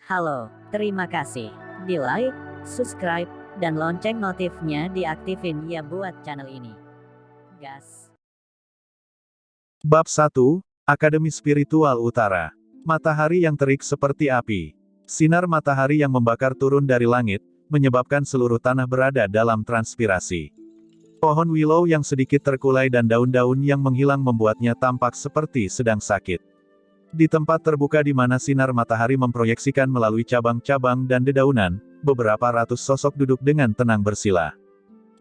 Halo, terima kasih. Di like, subscribe, dan lonceng notifnya diaktifin ya buat channel ini. Gas. Bab 1, Akademi Spiritual Utara. Matahari yang terik seperti api. Sinar matahari yang membakar turun dari langit, menyebabkan seluruh tanah berada dalam transpirasi. Pohon willow yang sedikit terkulai dan daun-daun yang menghilang membuatnya tampak seperti sedang sakit. Di tempat terbuka di mana sinar matahari memproyeksikan melalui cabang-cabang dan dedaunan, beberapa ratus sosok duduk dengan tenang bersila.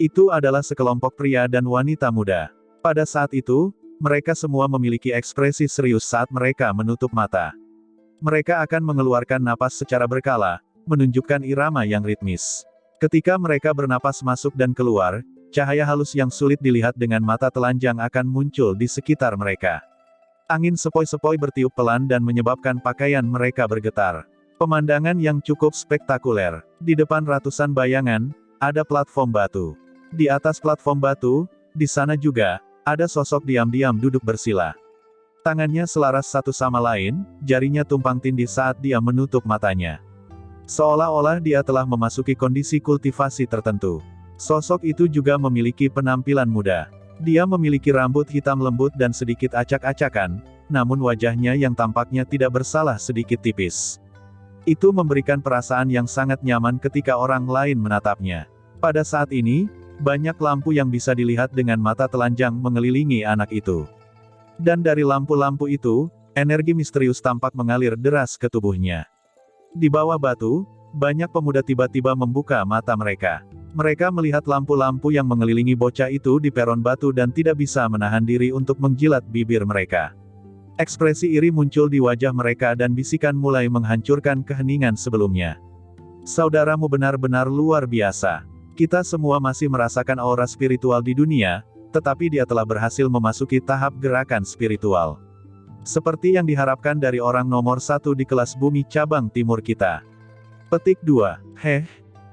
Itu adalah sekelompok pria dan wanita muda. Pada saat itu, mereka semua memiliki ekspresi serius saat mereka menutup mata. Mereka akan mengeluarkan napas secara berkala, menunjukkan irama yang ritmis. Ketika mereka bernapas masuk dan keluar, cahaya halus yang sulit dilihat dengan mata telanjang akan muncul di sekitar mereka. Angin sepoi-sepoi bertiup pelan dan menyebabkan pakaian mereka bergetar. Pemandangan yang cukup spektakuler. Di depan ratusan bayangan, ada platform batu. Di atas platform batu, di sana juga, ada sosok diam-diam duduk bersila. Tangannya selaras satu sama lain, jarinya tumpang tindih saat dia menutup matanya. Seolah-olah dia telah memasuki kondisi kultivasi tertentu. Sosok itu juga memiliki penampilan muda. Dia memiliki rambut hitam lembut dan sedikit acak-acakan, namun wajahnya yang tampaknya tidak bersalah sedikit tipis. Itu memberikan perasaan yang sangat nyaman ketika orang lain menatapnya. Pada saat ini, banyak lampu yang bisa dilihat dengan mata telanjang mengelilingi anak itu. Dan dari lampu-lampu itu, energi misterius tampak mengalir deras ke tubuhnya. Di bawah batu, banyak pemuda tiba-tiba membuka mata mereka. Mereka melihat lampu-lampu yang mengelilingi bocah itu di peron batu dan tidak bisa menahan diri untuk menjilat bibir mereka. Ekspresi iri muncul di wajah mereka dan bisikan mulai menghancurkan keheningan sebelumnya. Saudaramu benar-benar luar biasa. Kita semua masih merasakan aura spiritual di dunia, tetapi dia telah berhasil memasuki tahap gerakan spiritual. Seperti yang diharapkan dari orang nomor 1 di kelas bumi cabang timur kita. Petik 2.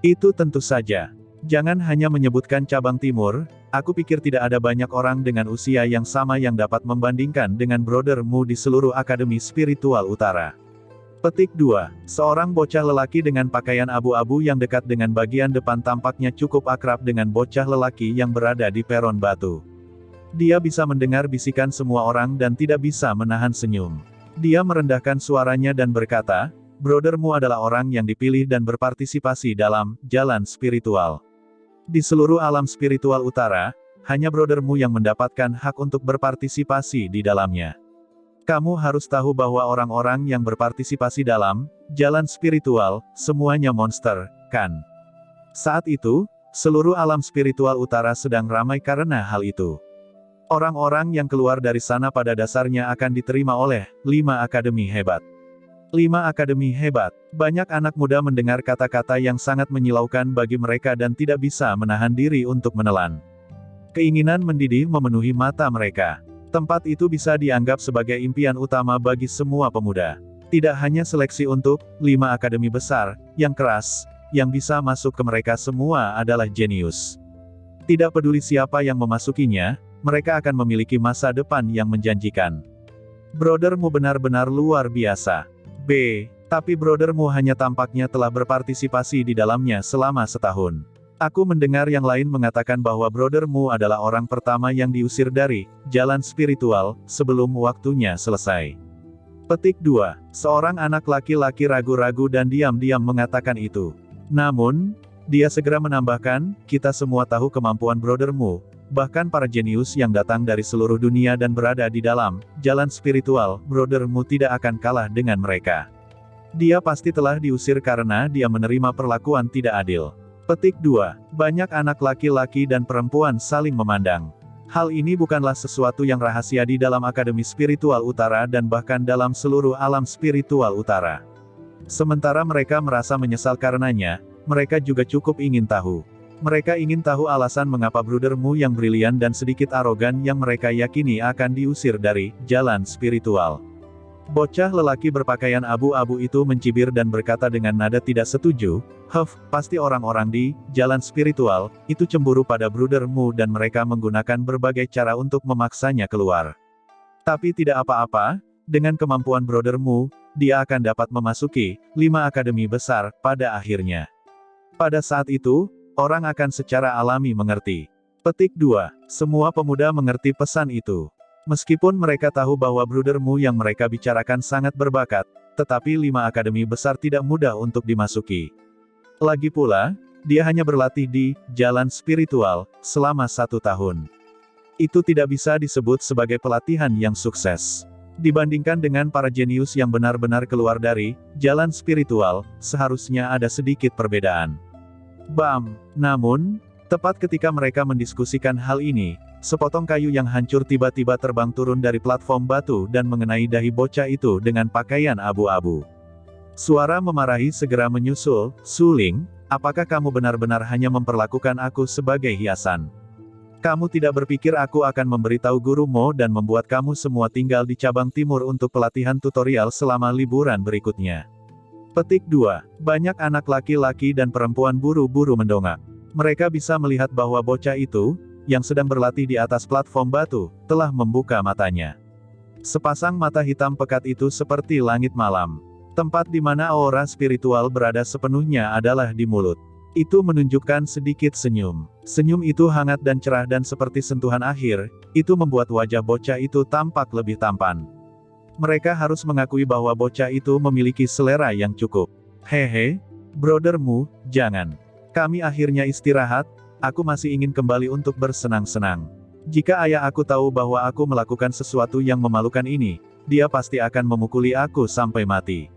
Itu tentu saja. Jangan hanya menyebutkan cabang timur, aku pikir tidak ada banyak orang dengan usia yang sama yang dapat membandingkan dengan brothermu di seluruh Akademi Spiritual Utara. Petik 2. Seorang bocah lelaki dengan pakaian abu-abu yang dekat dengan bagian depan tampaknya cukup akrab dengan bocah lelaki yang berada di peron batu. Dia bisa mendengar bisikan semua orang dan tidak bisa menahan senyum. Dia merendahkan suaranya dan berkata, brothermu adalah orang yang dipilih dan berpartisipasi dalam jalan spiritual. Di seluruh alam spiritual utara, hanya brothermu yang mendapatkan hak untuk berpartisipasi di dalamnya. Kamu harus tahu bahwa orang-orang yang berpartisipasi dalam jalan spiritual, semuanya monster, kan? Saat itu, seluruh alam spiritual utara sedang ramai karena hal itu. Orang-orang yang keluar dari sana pada dasarnya akan diterima oleh 5 akademi hebat. 5 akademi hebat. Banyak anak muda mendengar kata-kata yang sangat menyilaukan bagi mereka dan tidak bisa menahan diri untuk menelan. Keinginan mendidih memenuhi mata mereka. Tempat itu bisa dianggap sebagai impian utama bagi semua pemuda. Tidak hanya seleksi untuk 5 akademi besar, yang keras, yang bisa masuk ke mereka semua adalah jenius. Tidak peduli siapa yang memasukinya, mereka akan memiliki masa depan yang menjanjikan. Brothermu benar-benar luar biasa. Tapi brothermu hanya tampaknya telah berpartisipasi di dalamnya selama setahun. Aku mendengar yang lain mengatakan bahwa brothermu adalah orang pertama yang diusir dari jalan spiritual sebelum waktunya selesai. Petik 2. Seorang anak laki-laki ragu-ragu dan diam-diam mengatakan itu. Namun, dia segera menambahkan, kita semua tahu kemampuan brothermu, bahkan para jenius yang datang dari seluruh dunia dan berada di dalam jalan spiritual, brothermu tidak akan kalah dengan mereka. Dia pasti telah diusir karena dia menerima perlakuan tidak adil. Petik 2. Banyak anak laki-laki dan perempuan saling memandang. Hal ini bukanlah sesuatu yang rahasia di dalam Akademi Spiritual Utara dan bahkan dalam seluruh alam spiritual utara. Sementara mereka merasa menyesal karenanya, mereka juga cukup ingin tahu. Mereka ingin tahu alasan mengapa brothermu yang brilian dan sedikit arogan yang mereka yakini akan diusir dari jalan spiritual. Bocah lelaki berpakaian abu-abu itu mencibir dan berkata dengan nada tidak setuju, pasti orang-orang di jalan spiritual itu cemburu pada brothermu dan mereka menggunakan berbagai cara untuk memaksanya keluar. Tapi tidak apa-apa, dengan kemampuan brothermu, dia akan dapat memasuki 5 akademi besar pada akhirnya. Pada saat itu, orang akan secara alami mengerti. Petik 2. Semua pemuda mengerti pesan itu. Meskipun mereka tahu bahwa brudermu yang mereka bicarakan sangat berbakat, tetapi 5 akademi besar tidak mudah untuk dimasuki. Lagi pula, dia hanya berlatih di jalan spiritual selama 1 tahun. Itu tidak bisa disebut sebagai pelatihan yang sukses. Dibandingkan dengan para jenius yang benar-benar keluar dari jalan spiritual, seharusnya ada sedikit perbedaan. Bam! Namun, tepat ketika mereka mendiskusikan hal ini, sepotong kayu yang hancur tiba-tiba terbang turun dari platform batu dan mengenai dahi bocah itu dengan pakaian abu-abu. Suara memarahi segera menyusul, "Suling, apakah kamu benar-benar hanya memperlakukan aku sebagai hiasan? Kamu tidak berpikir aku akan memberitahu guru Mo dan membuat kamu semua tinggal di cabang timur untuk pelatihan tutorial selama liburan berikutnya?" Petik 2. Banyak anak laki-laki dan perempuan buru-buru mendongak. Mereka bisa melihat bahwa bocah itu, yang sedang berlatih di atas platform batu, telah membuka matanya. Sepasang mata hitam pekat itu seperti langit malam. Tempat di mana aura spiritual berada sepenuhnya adalah di mulut. Itu menunjukkan sedikit senyum. Senyum itu hangat dan cerah dan seperti sentuhan akhir, itu membuat wajah bocah itu tampak lebih tampan. Mereka harus mengakui bahwa bocah itu memiliki selera yang cukup. Hehe, brodermu, jangan. Kami akhirnya istirahat, aku masih ingin kembali untuk bersenang-senang. Jika ayah aku tahu bahwa aku melakukan sesuatu yang memalukan ini, dia pasti akan memukuli aku sampai mati.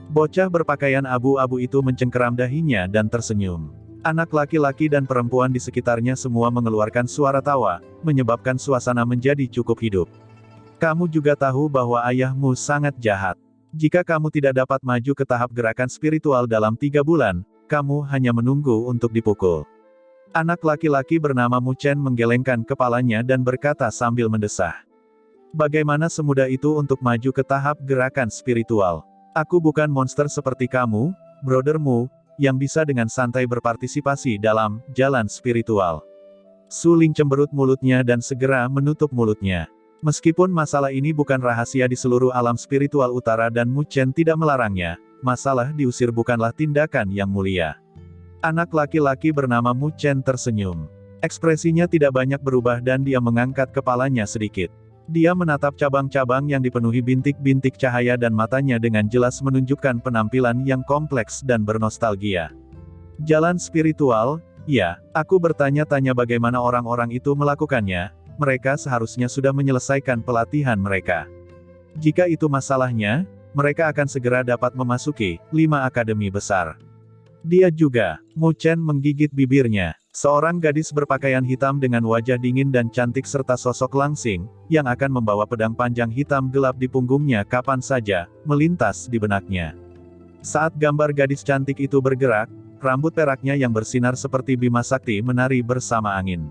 Bocah berpakaian abu-abu itu mencengkeram dahinya dan tersenyum. Anak laki-laki dan perempuan di sekitarnya semua mengeluarkan suara tawa, menyebabkan suasana menjadi cukup hidup. Kamu juga tahu bahwa ayahmu sangat jahat. Jika kamu tidak dapat maju ke tahap gerakan spiritual dalam 3 bulan, kamu hanya menunggu untuk dipukul. Anak laki-laki bernama Mu Chen menggelengkan kepalanya dan berkata sambil mendesah. Bagaimana semudah itu untuk maju ke tahap gerakan spiritual? Aku bukan monster seperti kamu, brodermu, yang bisa dengan santai berpartisipasi dalam jalan spiritual. Suling cemberut mulutnya dan segera menutup mulutnya. Meskipun masalah ini bukan rahasia di seluruh alam spiritual utara dan Mu Chen tidak melarangnya, masalah diusir bukanlah tindakan yang mulia. Anak laki-laki bernama Mu Chen tersenyum. Ekspresinya tidak banyak berubah dan dia mengangkat kepalanya sedikit. Dia menatap cabang-cabang yang dipenuhi bintik-bintik cahaya dan matanya dengan jelas menunjukkan penampilan yang kompleks dan bernostalgia. Jalan spiritual, ya, aku bertanya-tanya bagaimana orang-orang itu melakukannya, mereka seharusnya sudah menyelesaikan pelatihan mereka. Jika itu masalahnya, mereka akan segera dapat memasuki 5 akademi besar. Dia juga, Mu Chen menggigit bibirnya. Seorang gadis berpakaian hitam dengan wajah dingin dan cantik serta sosok langsing, yang akan membawa pedang panjang hitam gelap di punggungnya kapan saja, melintas di benaknya. Saat gambar gadis cantik itu bergerak, rambut peraknya yang bersinar seperti bima sakti menari bersama angin.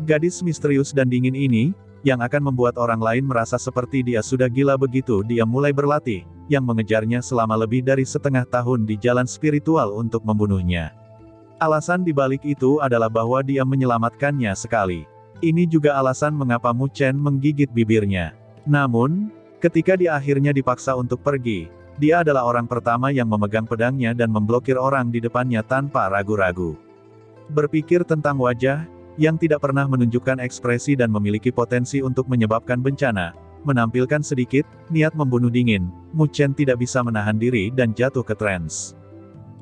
Gadis misterius dan dingin ini, yang akan membuat orang lain merasa seperti dia sudah gila begitu dia mulai berlatih, yang mengejarnya selama lebih dari setengah tahun di jalan spiritual untuk membunuhnya. Alasan dibalik itu adalah bahwa dia menyelamatkannya sekali. Ini juga alasan mengapa Mu Chen menggigit bibirnya. Namun, ketika dia akhirnya dipaksa untuk pergi, dia adalah orang pertama yang memegang pedangnya dan memblokir orang di depannya tanpa ragu-ragu. Berpikir tentang wajah, yang tidak pernah menunjukkan ekspresi dan memiliki potensi untuk menyebabkan bencana, menampilkan sedikit niat membunuh dingin, Mu Chen tidak bisa menahan diri dan jatuh ke trans.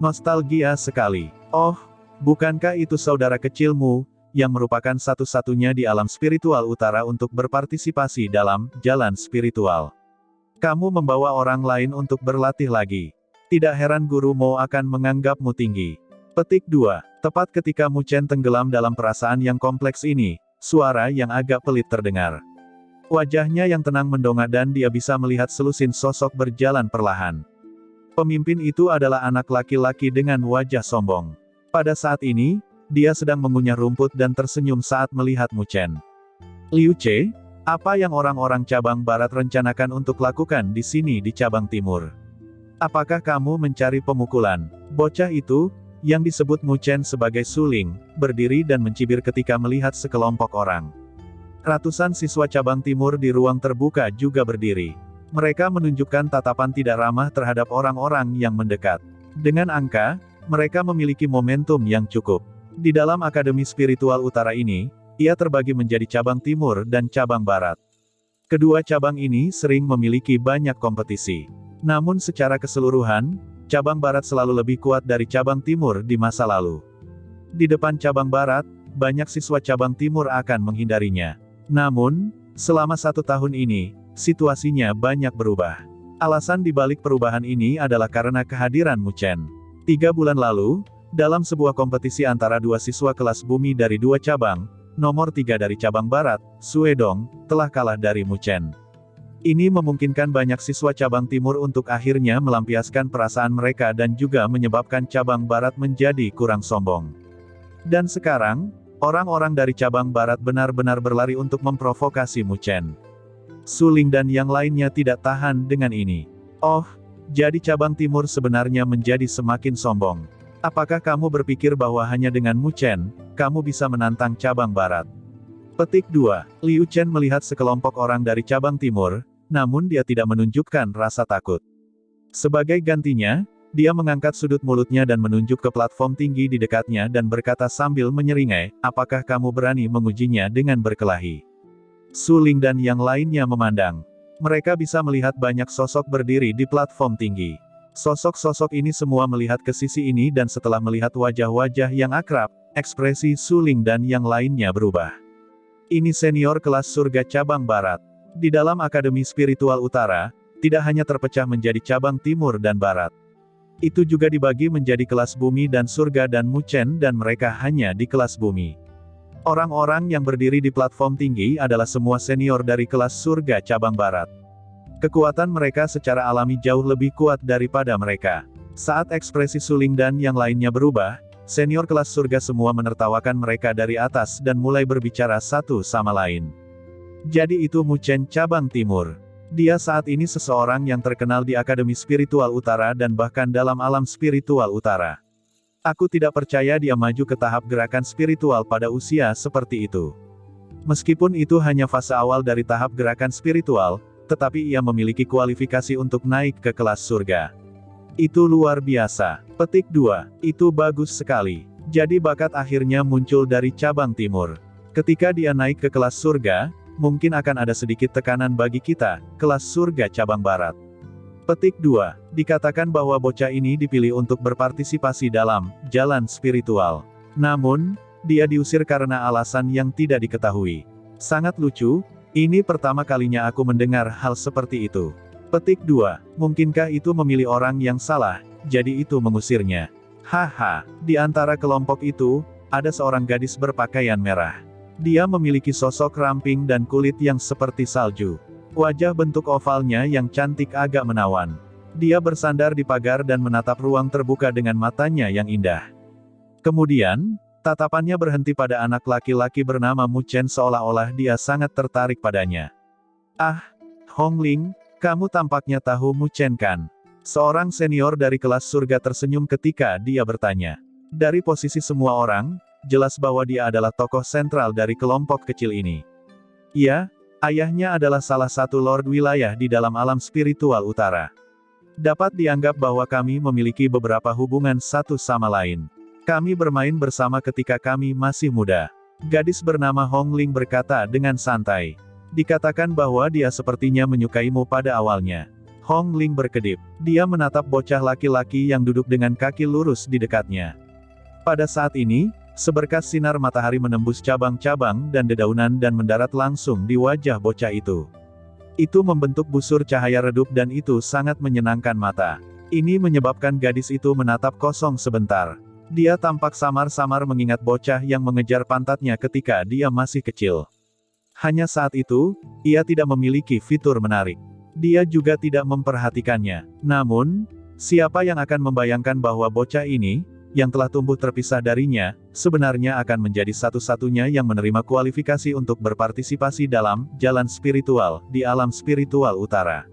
Nostalgia sekali. Oh, bukankah itu saudara kecilmu, yang merupakan satu-satunya di alam spiritual utara untuk berpartisipasi dalam jalan spiritual? Kamu membawa orang lain untuk berlatih lagi. Tidak heran guru Mo akan menganggapmu tinggi. Petik 2. Tepat ketika Mu Chen tenggelam dalam perasaan yang kompleks ini, suara yang agak pelit terdengar. Wajahnya yang tenang mendongak dan dia bisa melihat selusin sosok berjalan perlahan. Pemimpin itu adalah anak laki-laki dengan wajah sombong. Pada saat ini, dia sedang mengunyah rumput dan tersenyum saat melihat Mu Chen. Liu Ce, apa yang orang-orang cabang barat rencanakan untuk lakukan di sini di cabang timur? Apakah kamu mencari pemukulan? Bocah itu, yang disebut Mu Chen sebagai suling, berdiri dan mencibir ketika melihat sekelompok orang. Ratusan siswa cabang timur di ruang terbuka juga berdiri. Mereka menunjukkan tatapan tidak ramah terhadap orang-orang yang mendekat. Dengan angka, mereka memiliki momentum yang cukup. Di dalam Akademi Spiritual Utara ini, ia terbagi menjadi cabang timur dan cabang barat. Kedua cabang ini sering memiliki banyak kompetisi. Namun secara keseluruhan, cabang barat selalu lebih kuat dari cabang timur di masa lalu. Di depan cabang barat, banyak siswa cabang timur akan menghindarinya. Namun, selama 1 tahun ini, situasinya banyak berubah. Alasan dibalik perubahan ini adalah karena kehadiran Mu Chen. 3 bulan lalu, dalam sebuah kompetisi antara 2 siswa kelas bumi dari 2 cabang, nomor 3 dari cabang barat, Sue Dong, telah kalah dari Mu Chen. Ini memungkinkan banyak siswa cabang timur untuk akhirnya melampiaskan perasaan mereka dan juga menyebabkan cabang barat menjadi kurang sombong. Dan sekarang, orang-orang dari cabang barat benar-benar berlari untuk memprovokasi Mu Chen. Su Ling dan yang lainnya tidak tahan dengan ini. Oh, jadi cabang timur sebenarnya menjadi semakin sombong. Apakah kamu berpikir bahwa hanya dengan Mu Chen, kamu bisa menantang cabang barat? Petik 2. Liu Chen melihat sekelompok orang dari cabang timur, namun dia tidak menunjukkan rasa takut. Sebagai gantinya, dia mengangkat sudut mulutnya dan menunjuk ke platform tinggi di dekatnya dan berkata sambil menyeringai, apakah kamu berani mengujinya dengan berkelahi? Su Ling dan yang lainnya memandang. Mereka bisa melihat banyak sosok berdiri di platform tinggi. Sosok-sosok ini semua melihat ke sisi ini dan setelah melihat wajah-wajah yang akrab, ekspresi Su Ling dan yang lainnya berubah. Ini senior kelas surga cabang barat. Di dalam Akademi Spiritual Utara, tidak hanya terpecah menjadi cabang timur dan barat. Itu juga dibagi menjadi kelas bumi dan surga dan Mu Chen dan mereka hanya di kelas bumi. Orang-orang yang berdiri di platform tinggi adalah semua senior dari kelas surga cabang barat. Kekuatan mereka secara alami jauh lebih kuat daripada mereka. Saat ekspresi Su Ling dan yang lainnya berubah, senior kelas surga semua menertawakan mereka dari atas dan mulai berbicara satu sama lain. Jadi itu Mu Chen cabang timur. Dia saat ini seseorang yang terkenal di Akademi Spiritual Utara dan bahkan dalam alam spiritual utara. Aku tidak percaya dia maju ke tahap gerakan spiritual pada usia seperti itu. Meskipun itu hanya fase awal dari tahap gerakan spiritual, tetapi ia memiliki kualifikasi untuk naik ke kelas surga. Itu luar biasa. Petik 2. Itu bagus sekali. Jadi bakat akhirnya muncul dari cabang timur. Ketika dia naik ke kelas surga, mungkin akan ada sedikit tekanan bagi kita, kelas surga cabang barat. Petik 2. Dikatakan bahwa bocah ini dipilih untuk berpartisipasi dalam jalan spiritual. Namun, dia diusir karena alasan yang tidak diketahui. Sangat lucu, ini pertama kalinya aku mendengar hal seperti itu. Petik 2. Mungkinkah itu memilih orang yang salah, jadi itu mengusirnya? Haha, di antara kelompok itu, ada seorang gadis berpakaian merah. Dia memiliki sosok ramping dan kulit yang seperti salju. Wajah bentuk ovalnya yang cantik agak menawan. Dia bersandar di pagar dan menatap ruang terbuka dengan matanya yang indah. Kemudian, tatapannya berhenti pada anak laki-laki bernama Mu Chen seolah-olah dia sangat tertarik padanya. Ah, Hong Ling, kamu tampaknya tahu Mu Chen kan? Seorang senior dari kelas surga tersenyum ketika dia bertanya. Dari posisi semua orang, jelas bahwa dia adalah tokoh sentral dari kelompok kecil ini. Iya, ayahnya adalah salah satu lord wilayah di dalam alam spiritual utara. Dapat dianggap bahwa kami memiliki beberapa hubungan satu sama lain. Kami bermain bersama ketika kami masih muda. Gadis bernama Hong Ling berkata dengan santai. Dikatakan bahwa dia sepertinya menyukaimu pada awalnya. Hong Ling berkedip. Dia menatap bocah laki-laki yang duduk dengan kaki lurus di dekatnya. Pada saat ini, seberkas sinar matahari menembus cabang-cabang dan dedaunan dan mendarat langsung di wajah bocah itu. Itu membentuk busur cahaya redup dan itu sangat menyenangkan mata. Ini menyebabkan gadis itu menatap kosong sebentar. Dia tampak samar-samar mengingat bocah yang mengejar pantatnya ketika dia masih kecil. Hanya saat itu, ia tidak memiliki fitur menarik. Dia juga tidak memperhatikannya. Namun, siapa yang akan membayangkan bahwa bocah ini, yang telah tumbuh terpisah darinya, sebenarnya akan menjadi satu-satunya yang menerima kualifikasi untuk berpartisipasi dalam jalan spiritual di alam spiritual utara.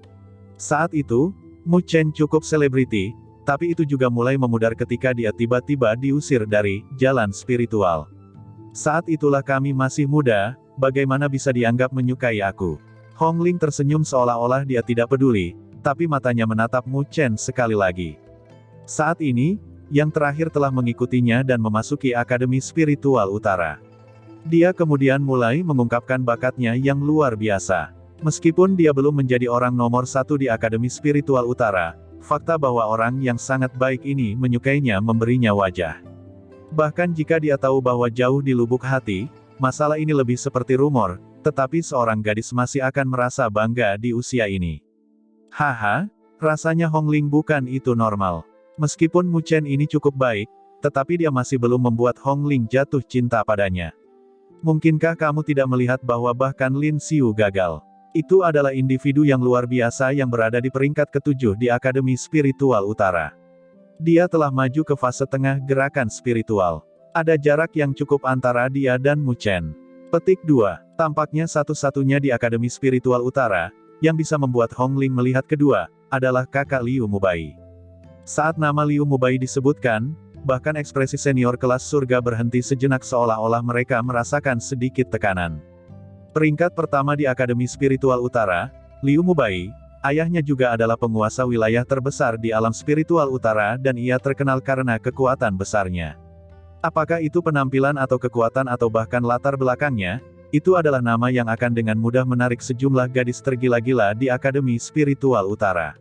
Saat itu, Mu Chen cukup selebriti, tapi itu juga mulai memudar ketika dia tiba-tiba diusir dari jalan spiritual. Saat itulah kami masih muda, bagaimana bisa dianggap menyukai aku? Hong Ling tersenyum seolah-olah dia tidak peduli, tapi matanya menatap Mu Chen sekali lagi. Saat ini, yang terakhir telah mengikutinya dan memasuki Akademi Spiritual Utara. Dia kemudian mulai mengungkapkan bakatnya yang luar biasa. Meskipun dia belum menjadi orang nomor satu di Akademi Spiritual Utara, fakta bahwa orang yang sangat baik ini menyukainya memberinya wajah. Bahkan jika dia tahu bahwa jauh di lubuk hati, masalah ini lebih seperti rumor, tetapi seorang gadis masih akan merasa bangga di usia ini. Haha, rasanya Hong Ling bukan itu normal. Meskipun Mu Chen ini cukup baik, tetapi dia masih belum membuat Hong Ling jatuh cinta padanya. Mungkinkah kamu tidak melihat bahwa bahkan Lin Xiu gagal? Itu adalah individu yang luar biasa yang berada di peringkat ke-7 di Akademi Spiritual Utara. Dia telah maju ke fase tengah gerakan spiritual. Ada jarak yang cukup antara dia dan Mu Chen. Petik 2. Tampaknya satu-satunya di Akademi Spiritual Utara, yang bisa membuat Hong Ling melihat kedua, adalah kakak Liu Mubai. Saat nama Liu Mubai disebutkan, bahkan ekspresi senior kelas surga berhenti sejenak seolah-olah mereka merasakan sedikit tekanan. Peringkat pertama di Akademi Spiritual Utara, Liu Mubai, ayahnya juga adalah penguasa wilayah terbesar di alam spiritual utara dan ia terkenal karena kekuatan besarnya. Apakah itu penampilan atau kekuatan atau bahkan latar belakangnya, itu adalah nama yang akan dengan mudah menarik sejumlah gadis tergila-gila di Akademi Spiritual Utara.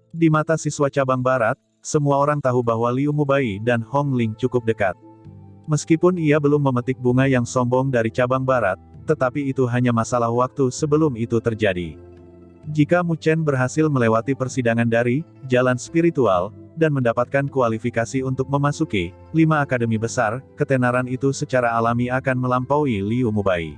Di mata siswa cabang barat, semua orang tahu bahwa Liu Mubai dan Hong Ling cukup dekat. Meskipun ia belum memetik bunga yang sombong dari cabang barat, tetapi itu hanya masalah waktu sebelum itu terjadi. Jika Mu Chen berhasil melewati persidangan dari jalan spiritual, dan mendapatkan kualifikasi untuk memasuki 5 akademi besar, ketenaran itu secara alami akan melampaui Liu Mubai.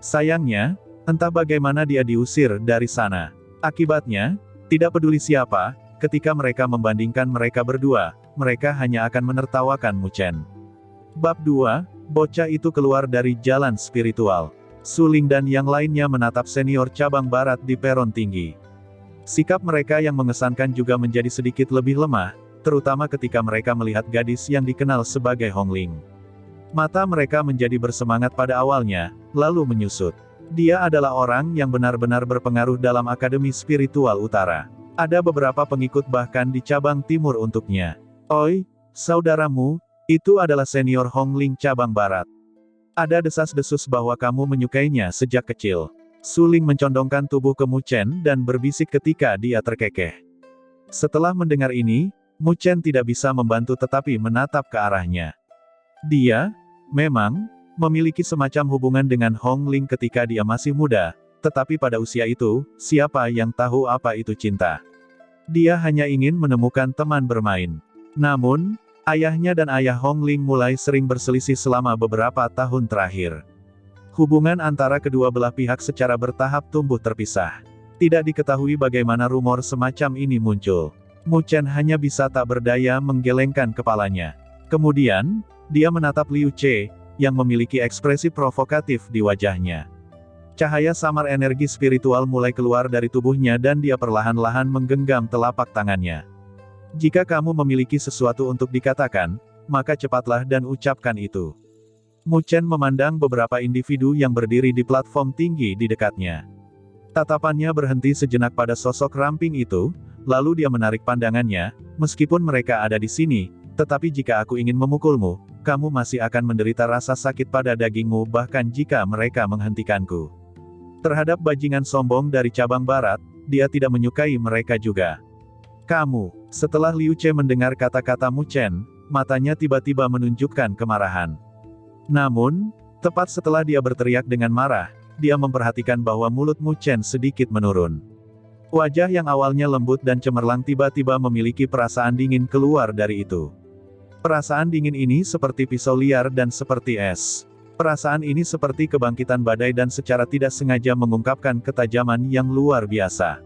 Sayangnya, entah bagaimana dia diusir dari sana. Akibatnya, tidak peduli siapa, ketika mereka membandingkan mereka berdua, mereka hanya akan menertawakan Mu Chen. Bab 2, bocah itu keluar dari jalan spiritual. Su Ling dan yang lainnya menatap senior cabang barat di peron tinggi. Sikap mereka yang mengesankan juga menjadi sedikit lebih lemah, terutama ketika mereka melihat gadis yang dikenal sebagai Hong Ling. Mata mereka menjadi bersemangat pada awalnya, lalu menyusut. Dia adalah orang yang benar-benar berpengaruh dalam Akademi Spiritual Utara. Ada beberapa pengikut bahkan di cabang timur untuknya. Oi, saudaramu, itu adalah senior Hong Ling cabang barat. Ada desas-desus bahwa kamu menyukainya sejak kecil. Su Ling mencondongkan tubuh ke Mu Chen dan berbisik ketika dia terkekeh. Setelah mendengar ini, Mu Chen tidak bisa membantu tetapi menatap ke arahnya. Dia, memang, memiliki semacam hubungan dengan Hong Ling ketika dia masih muda, tetapi pada usia itu, siapa yang tahu apa itu cinta? Dia hanya ingin menemukan teman bermain. Namun, ayahnya dan ayah Hong Ling mulai sering berselisih selama beberapa tahun terakhir. Hubungan antara kedua belah pihak secara bertahap tumbuh terpisah. Tidak diketahui bagaimana rumor semacam ini muncul. Mu Chen hanya bisa tak berdaya menggelengkan kepalanya. Kemudian, dia menatap Liu Che, yang memiliki ekspresi provokatif di wajahnya. Cahaya samar energi spiritual mulai keluar dari tubuhnya dan dia perlahan-lahan menggenggam telapak tangannya. Jika kamu memiliki sesuatu untuk dikatakan, maka cepatlah dan ucapkan itu. Mu Chen memandang beberapa individu yang berdiri di platform tinggi di dekatnya. Tatapannya berhenti sejenak pada sosok ramping itu, lalu dia menarik pandangannya, meskipun mereka ada di sini, tetapi jika aku ingin memukulmu, kamu masih akan menderita rasa sakit pada dagingmu bahkan jika mereka menghentikanku. Terhadap bajingan sombong dari cabang barat, dia tidak menyukai mereka juga. Kamu, setelah Liu Che mendengar kata-kata Mu Chen, matanya tiba-tiba menunjukkan kemarahan. Namun, tepat setelah dia berteriak dengan marah, dia memperhatikan bahwa mulut Mu Chen sedikit menurun. Wajah yang awalnya lembut dan cemerlang tiba-tiba memiliki perasaan dingin keluar dari itu. Perasaan dingin ini seperti pisau liar dan seperti es. Perasaan ini seperti kebangkitan badai dan secara tidak sengaja mengungkapkan ketajaman yang luar biasa.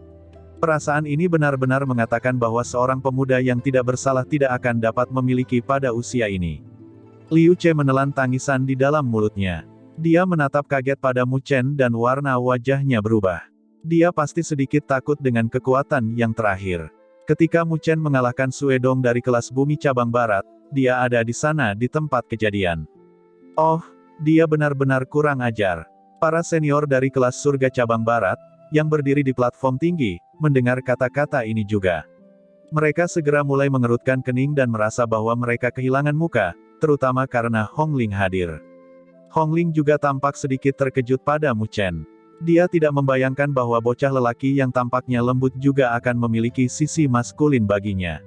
Perasaan ini benar-benar mengatakan bahwa seorang pemuda yang tidak bersalah tidak akan dapat memiliki pada usia ini. Liu Che menelan tangisan di dalam mulutnya. Dia menatap kaget pada Mu Chen dan warna wajahnya berubah. Dia pasti sedikit takut dengan kekuatan yang terakhir. Ketika Mu Chen mengalahkan Sue Dong dari kelas bumi cabang barat, dia ada di sana di tempat kejadian. Oh, dia benar-benar kurang ajar. Para senior dari kelas surga cabang barat, yang berdiri di platform tinggi, mendengar kata-kata ini juga. Mereka segera mulai mengerutkan kening dan merasa bahwa mereka kehilangan muka, terutama karena Hong Ling hadir. Hong Ling juga tampak sedikit terkejut pada Mu Chen. Dia tidak membayangkan bahwa bocah lelaki yang tampaknya lembut juga akan memiliki sisi maskulin baginya.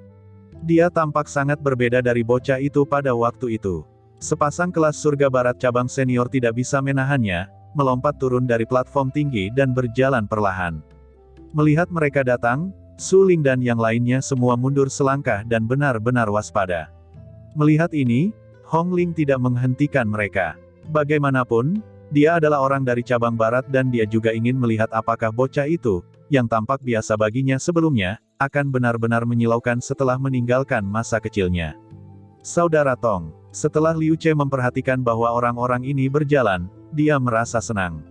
Dia tampak sangat berbeda dari bocah itu pada waktu itu. Sepasang kelas surga barat cabang senior tidak bisa menahannya, melompat turun dari platform tinggi dan berjalan perlahan. Melihat mereka datang, Su Ling dan yang lainnya semua mundur selangkah dan benar-benar waspada. Melihat ini, Hong Ling tidak menghentikan mereka. Bagaimanapun, dia adalah orang dari cabang barat dan dia juga ingin melihat apakah bocah itu, yang tampak biasa baginya sebelumnya, akan benar-benar menyilaukan setelah meninggalkan masa kecilnya. Saudara Tong, setelah Liu Ce memperhatikan bahwa orang-orang ini berjalan, dia merasa senang.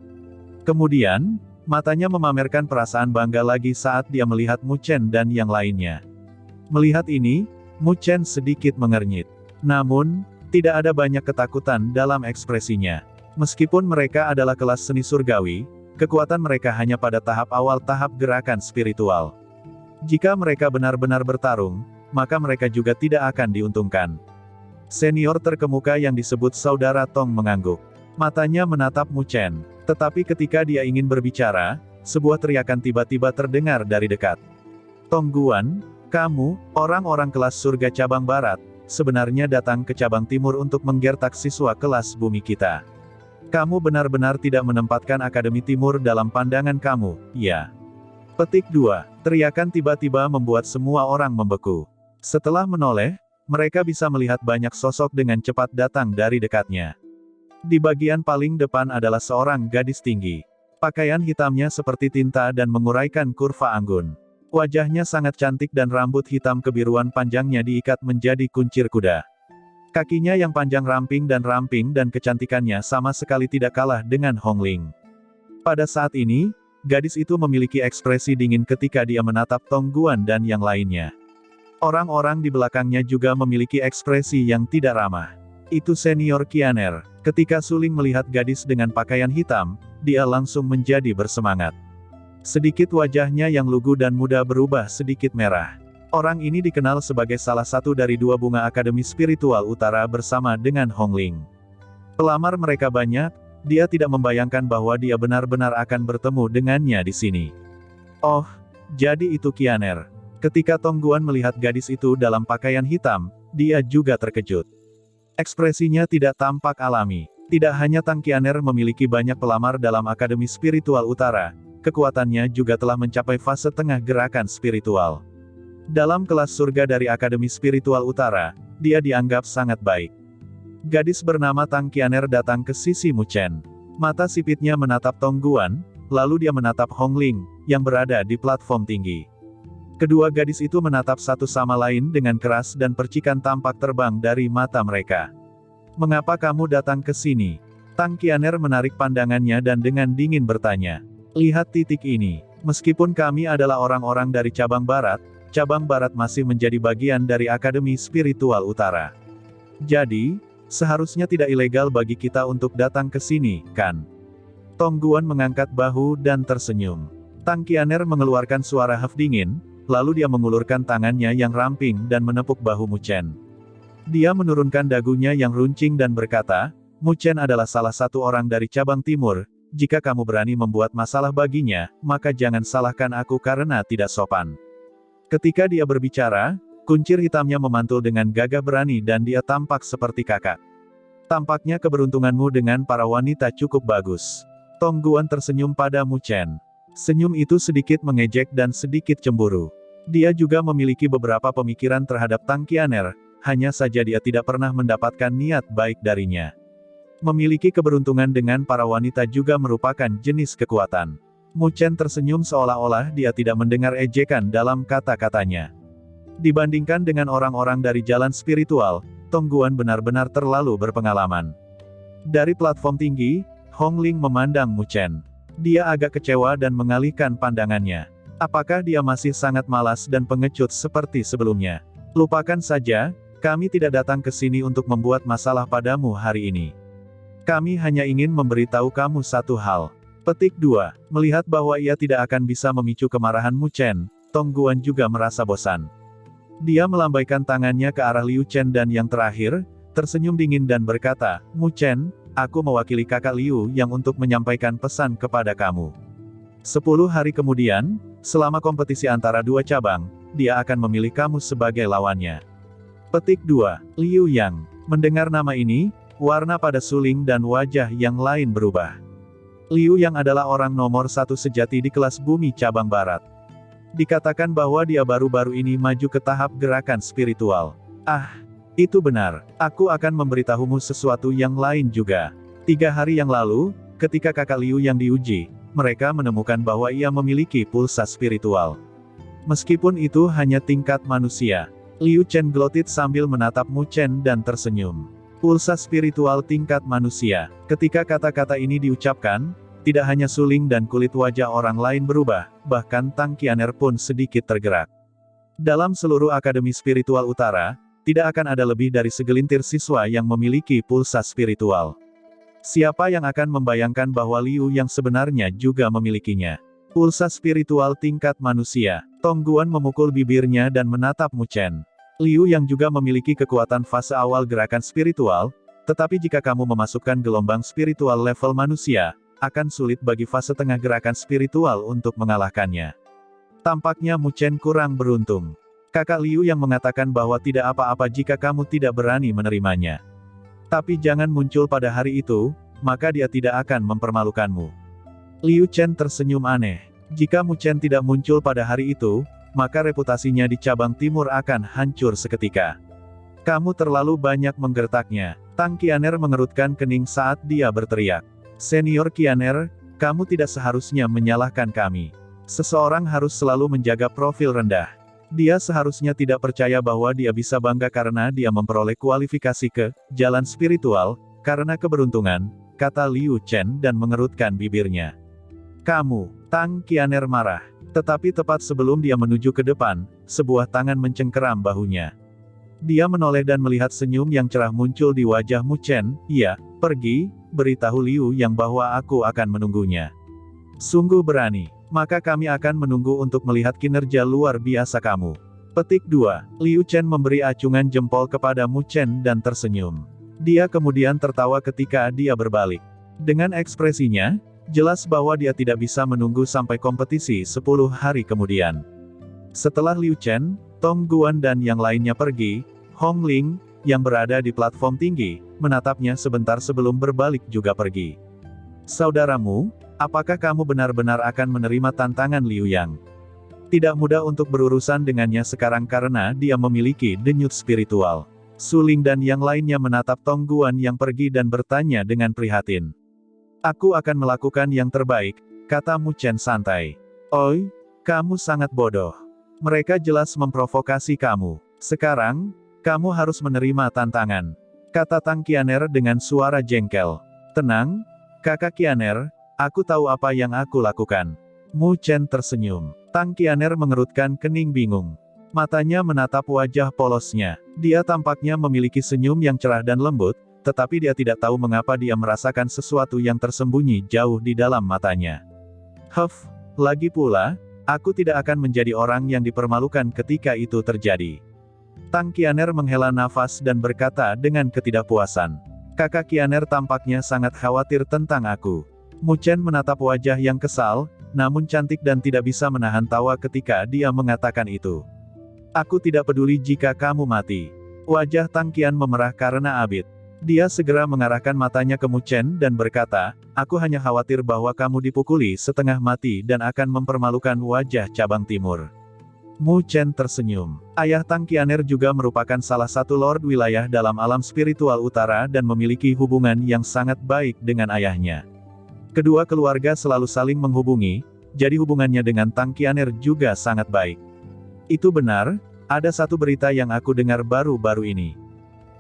Kemudian, matanya memamerkan perasaan bangga lagi saat dia melihat Mu Chen dan yang lainnya. Melihat ini, Mu Chen sedikit mengernyit. Namun, tidak ada banyak ketakutan dalam ekspresinya. Meskipun mereka adalah kelas seni surgawi, kekuatan mereka hanya pada tahap awal tahap gerakan spiritual. Jika mereka benar-benar bertarung, maka mereka juga tidak akan diuntungkan. Senior terkemuka yang disebut Saudara Tong mengangguk. Matanya menatap Mu Chen. Tetapi ketika dia ingin berbicara, sebuah teriakan tiba-tiba terdengar dari dekat. Tong Guan, kamu, orang-orang kelas surga cabang barat, sebenarnya datang ke cabang timur untuk menggertak siswa kelas bumi kita. Kamu benar-benar tidak menempatkan Akademi Timur dalam pandangan kamu, ya. Petik 2. Teriakan tiba-tiba membuat semua orang membeku. Setelah menoleh, mereka bisa melihat banyak sosok dengan cepat datang dari dekatnya. Di bagian paling depan adalah seorang gadis tinggi. Pakaian hitamnya seperti tinta dan menguraikan kurva anggun. Wajahnya sangat cantik dan rambut hitam kebiruan panjangnya diikat menjadi kuncir kuda. Kakinya yang panjang ramping dan kecantikannya sama sekali tidak kalah dengan Hong Ling. Pada saat ini, gadis itu memiliki ekspresi dingin ketika dia menatap Tong Guan dan yang lainnya. Orang-orang di belakangnya juga memiliki ekspresi yang tidak ramah. Itu senior Qianer. Ketika Su Ling melihat gadis dengan pakaian hitam, dia langsung menjadi bersemangat. Sedikit wajahnya yang lugu dan muda berubah sedikit merah. Orang ini dikenal sebagai salah satu dari dua bunga Akademi Spiritual Utara bersama dengan Hong Ling. Pelamar mereka banyak, dia tidak membayangkan bahwa dia benar-benar akan bertemu dengannya di sini. Oh, jadi itu Qianer. Ketika Tong Guan melihat gadis itu dalam pakaian hitam, dia juga terkejut. Ekspresinya tidak tampak alami. Tidak hanya Tang Qianer memiliki banyak pelamar dalam Akademi Spiritual Utara, kekuatannya juga telah mencapai fase tengah gerakan spiritual. Dalam kelas surga dari Akademi Spiritual Utara, dia dianggap sangat baik. Gadis bernama Tang Qianer datang ke sisi Mu Chen. Mata sipitnya menatap Tong Guan, lalu dia menatap Hong Ling, yang berada di platform tinggi. Kedua gadis itu menatap satu sama lain dengan keras dan percikan tampak terbang dari mata mereka. Mengapa kamu datang ke sini? Tang Qianer menarik pandangannya dan dengan dingin bertanya. Lihat titik ini. Meskipun kami adalah orang-orang dari cabang barat masih menjadi bagian dari Akademi Spiritual Utara. Jadi, seharusnya tidak ilegal bagi kita untuk datang ke sini, kan? Tong Guan mengangkat bahu dan tersenyum. Tang Qianer mengeluarkan suara haf dingin, lalu dia mengulurkan tangannya yang ramping dan menepuk bahu Mu Chen. Dia menurunkan dagunya yang runcing dan berkata, Mu Chen adalah salah satu orang dari cabang timur, jika kamu berani membuat masalah baginya, maka jangan salahkan aku karena tidak sopan. Ketika dia berbicara, kuncir hitamnya memantul dengan gagah berani dan dia tampak seperti kakak. Tampaknya keberuntunganmu dengan para wanita cukup bagus. Tong Guan tersenyum pada Mu Chen. Senyum itu sedikit mengejek dan sedikit cemburu. Dia juga memiliki beberapa pemikiran terhadap Tang Qianer, hanya saja dia tidak pernah mendapatkan niat baik darinya. Memiliki keberuntungan dengan para wanita juga merupakan jenis kekuatan. Mu Chen tersenyum seolah-olah dia tidak mendengar ejekan dalam kata-katanya. Dibandingkan dengan orang-orang dari jalan spiritual, Tong Guan benar-benar terlalu berpengalaman. Dari platform tinggi, Hong Ling memandang Mu Chen. Dia agak kecewa dan mengalihkan pandangannya. Apakah dia masih sangat malas dan pengecut seperti sebelumnya? Lupakan saja, kami tidak datang ke sini untuk membuat masalah padamu hari ini. Kami hanya ingin memberitahu kamu satu hal. Petik 2. Melihat bahwa ia tidak akan bisa memicu kemarahan Mu Chen, Tong Guan juga merasa bosan. Dia melambaikan tangannya ke arah Liu Chen dan yang terakhir, tersenyum dingin dan berkata, Mu Chen, aku mewakili kakak Liu yang untuk menyampaikan pesan kepada kamu. 10 hari kemudian, selama kompetisi antara dua cabang, dia akan memilih kamu sebagai lawannya. Petik 2. Liu Yang. Mendengar nama ini, warna pada suling dan wajah yang lain berubah. Liu Yang adalah orang nomor 1 sejati di kelas bumi cabang barat. Dikatakan bahwa dia baru-baru ini maju ke tahap gerakan spiritual. Ah, itu benar. Aku akan memberitahumu sesuatu yang lain juga. 3 hari yang lalu, ketika kakak Liu yang diuji, mereka menemukan bahwa ia memiliki pulsa spiritual. Meskipun itu hanya tingkat manusia. Liu Chen glotit sambil menatap Mu Chen dan tersenyum. Pulsa spiritual tingkat manusia. Ketika kata-kata ini diucapkan, tidak hanya suling dan kulit wajah orang lain berubah, bahkan Tang Qianer pun sedikit tergerak. Dalam seluruh Akademi Spiritual Utara, tidak akan ada lebih dari segelintir siswa yang memiliki pulsa spiritual. Siapa yang akan membayangkan bahwa Liu yang sebenarnya juga memilikinya? Pulsa spiritual tingkat manusia. Tong Guan memukul bibirnya dan menatap Mu Chen. Liu yang juga memiliki kekuatan fase awal gerakan spiritual, tetapi jika kamu memasukkan gelombang spiritual level manusia, akan sulit bagi fase tengah gerakan spiritual untuk mengalahkannya. Tampaknya Mu Chen kurang beruntung. Kakak Liu yang mengatakan bahwa tidak apa-apa jika kamu tidak berani menerimanya. Tapi jangan muncul pada hari itu, maka dia tidak akan mempermalukanmu. Liu Chen tersenyum aneh. Jika Mu Chen tidak muncul pada hari itu, maka reputasinya di cabang timur akan hancur seketika. Kamu terlalu banyak menggertaknya. Tang Qianer mengerutkan kening saat dia berteriak. Senior Qianer, kamu tidak seharusnya menyalahkan kami. Seseorang harus selalu menjaga profil rendah. Dia seharusnya tidak percaya bahwa dia bisa bangga karena dia memperoleh kualifikasi ke jalan spiritual, karena keberuntungan, kata Liu Chen dan mengerutkan bibirnya. Kamu, Tang Qianer marah. Tetapi tepat sebelum dia menuju ke depan, sebuah tangan mencengkeram bahunya. Dia menoleh dan melihat senyum yang cerah muncul di wajah Mu Chen. Iya, pergi, beritahu Liu yang bahwa aku akan menunggunya. Sungguh berani. Maka kami akan menunggu untuk melihat kinerja luar biasa kamu. Petik 2. Liu Chen memberi acungan jempol kepada Mu Chen dan tersenyum. Dia kemudian tertawa ketika dia berbalik. Dengan ekspresinya, jelas bahwa dia tidak bisa menunggu sampai kompetisi 10 hari kemudian. Setelah Liu Chen, Tong Guan dan yang lainnya pergi, Hong Ling, yang berada di platform tinggi, menatapnya sebentar sebelum berbalik juga pergi. Saudaramu, apakah kamu benar-benar akan menerima tantangan Liu Yang? Tidak mudah untuk berurusan dengannya sekarang karena dia memiliki denyut spiritual. Suling dan yang lainnya menatap Tong Guan yang pergi dan bertanya dengan prihatin. Aku akan melakukan yang terbaik, kata Mu Chen santai. Oi, kamu sangat bodoh. Mereka jelas memprovokasi kamu. Sekarang, kamu harus menerima tantangan, kata Tang Qianer dengan suara jengkel. Tenang, kakak Qianer, aku tahu apa yang aku lakukan. Mu Chen tersenyum. Tang Qianer mengerutkan kening bingung. Matanya menatap wajah polosnya. Dia tampaknya memiliki senyum yang cerah dan lembut, tetapi dia tidak tahu mengapa dia merasakan sesuatu yang tersembunyi jauh di dalam matanya. Huff, lagi pula, aku tidak akan menjadi orang yang dipermalukan ketika itu terjadi. Tang Qianer menghela nafas dan berkata dengan ketidakpuasan. Kakak Qianer tampaknya sangat khawatir tentang aku. Mu Chen menatap wajah yang kesal, namun cantik dan tidak bisa menahan tawa ketika dia mengatakan itu. Aku tidak peduli jika kamu mati. Wajah Tang Qian memerah karena abit. Dia segera mengarahkan matanya ke Mu Chen dan berkata, aku hanya khawatir bahwa kamu dipukuli setengah mati dan akan mempermalukan wajah cabang timur. Mu Chen tersenyum. Ayah Tang Qianer juga merupakan salah satu lord wilayah dalam alam spiritual utara dan memiliki hubungan yang sangat baik dengan ayahnya. Kedua keluarga selalu saling menghubungi, jadi hubungannya dengan Tang Qianer juga sangat baik. Itu benar, ada satu berita yang aku dengar baru-baru ini.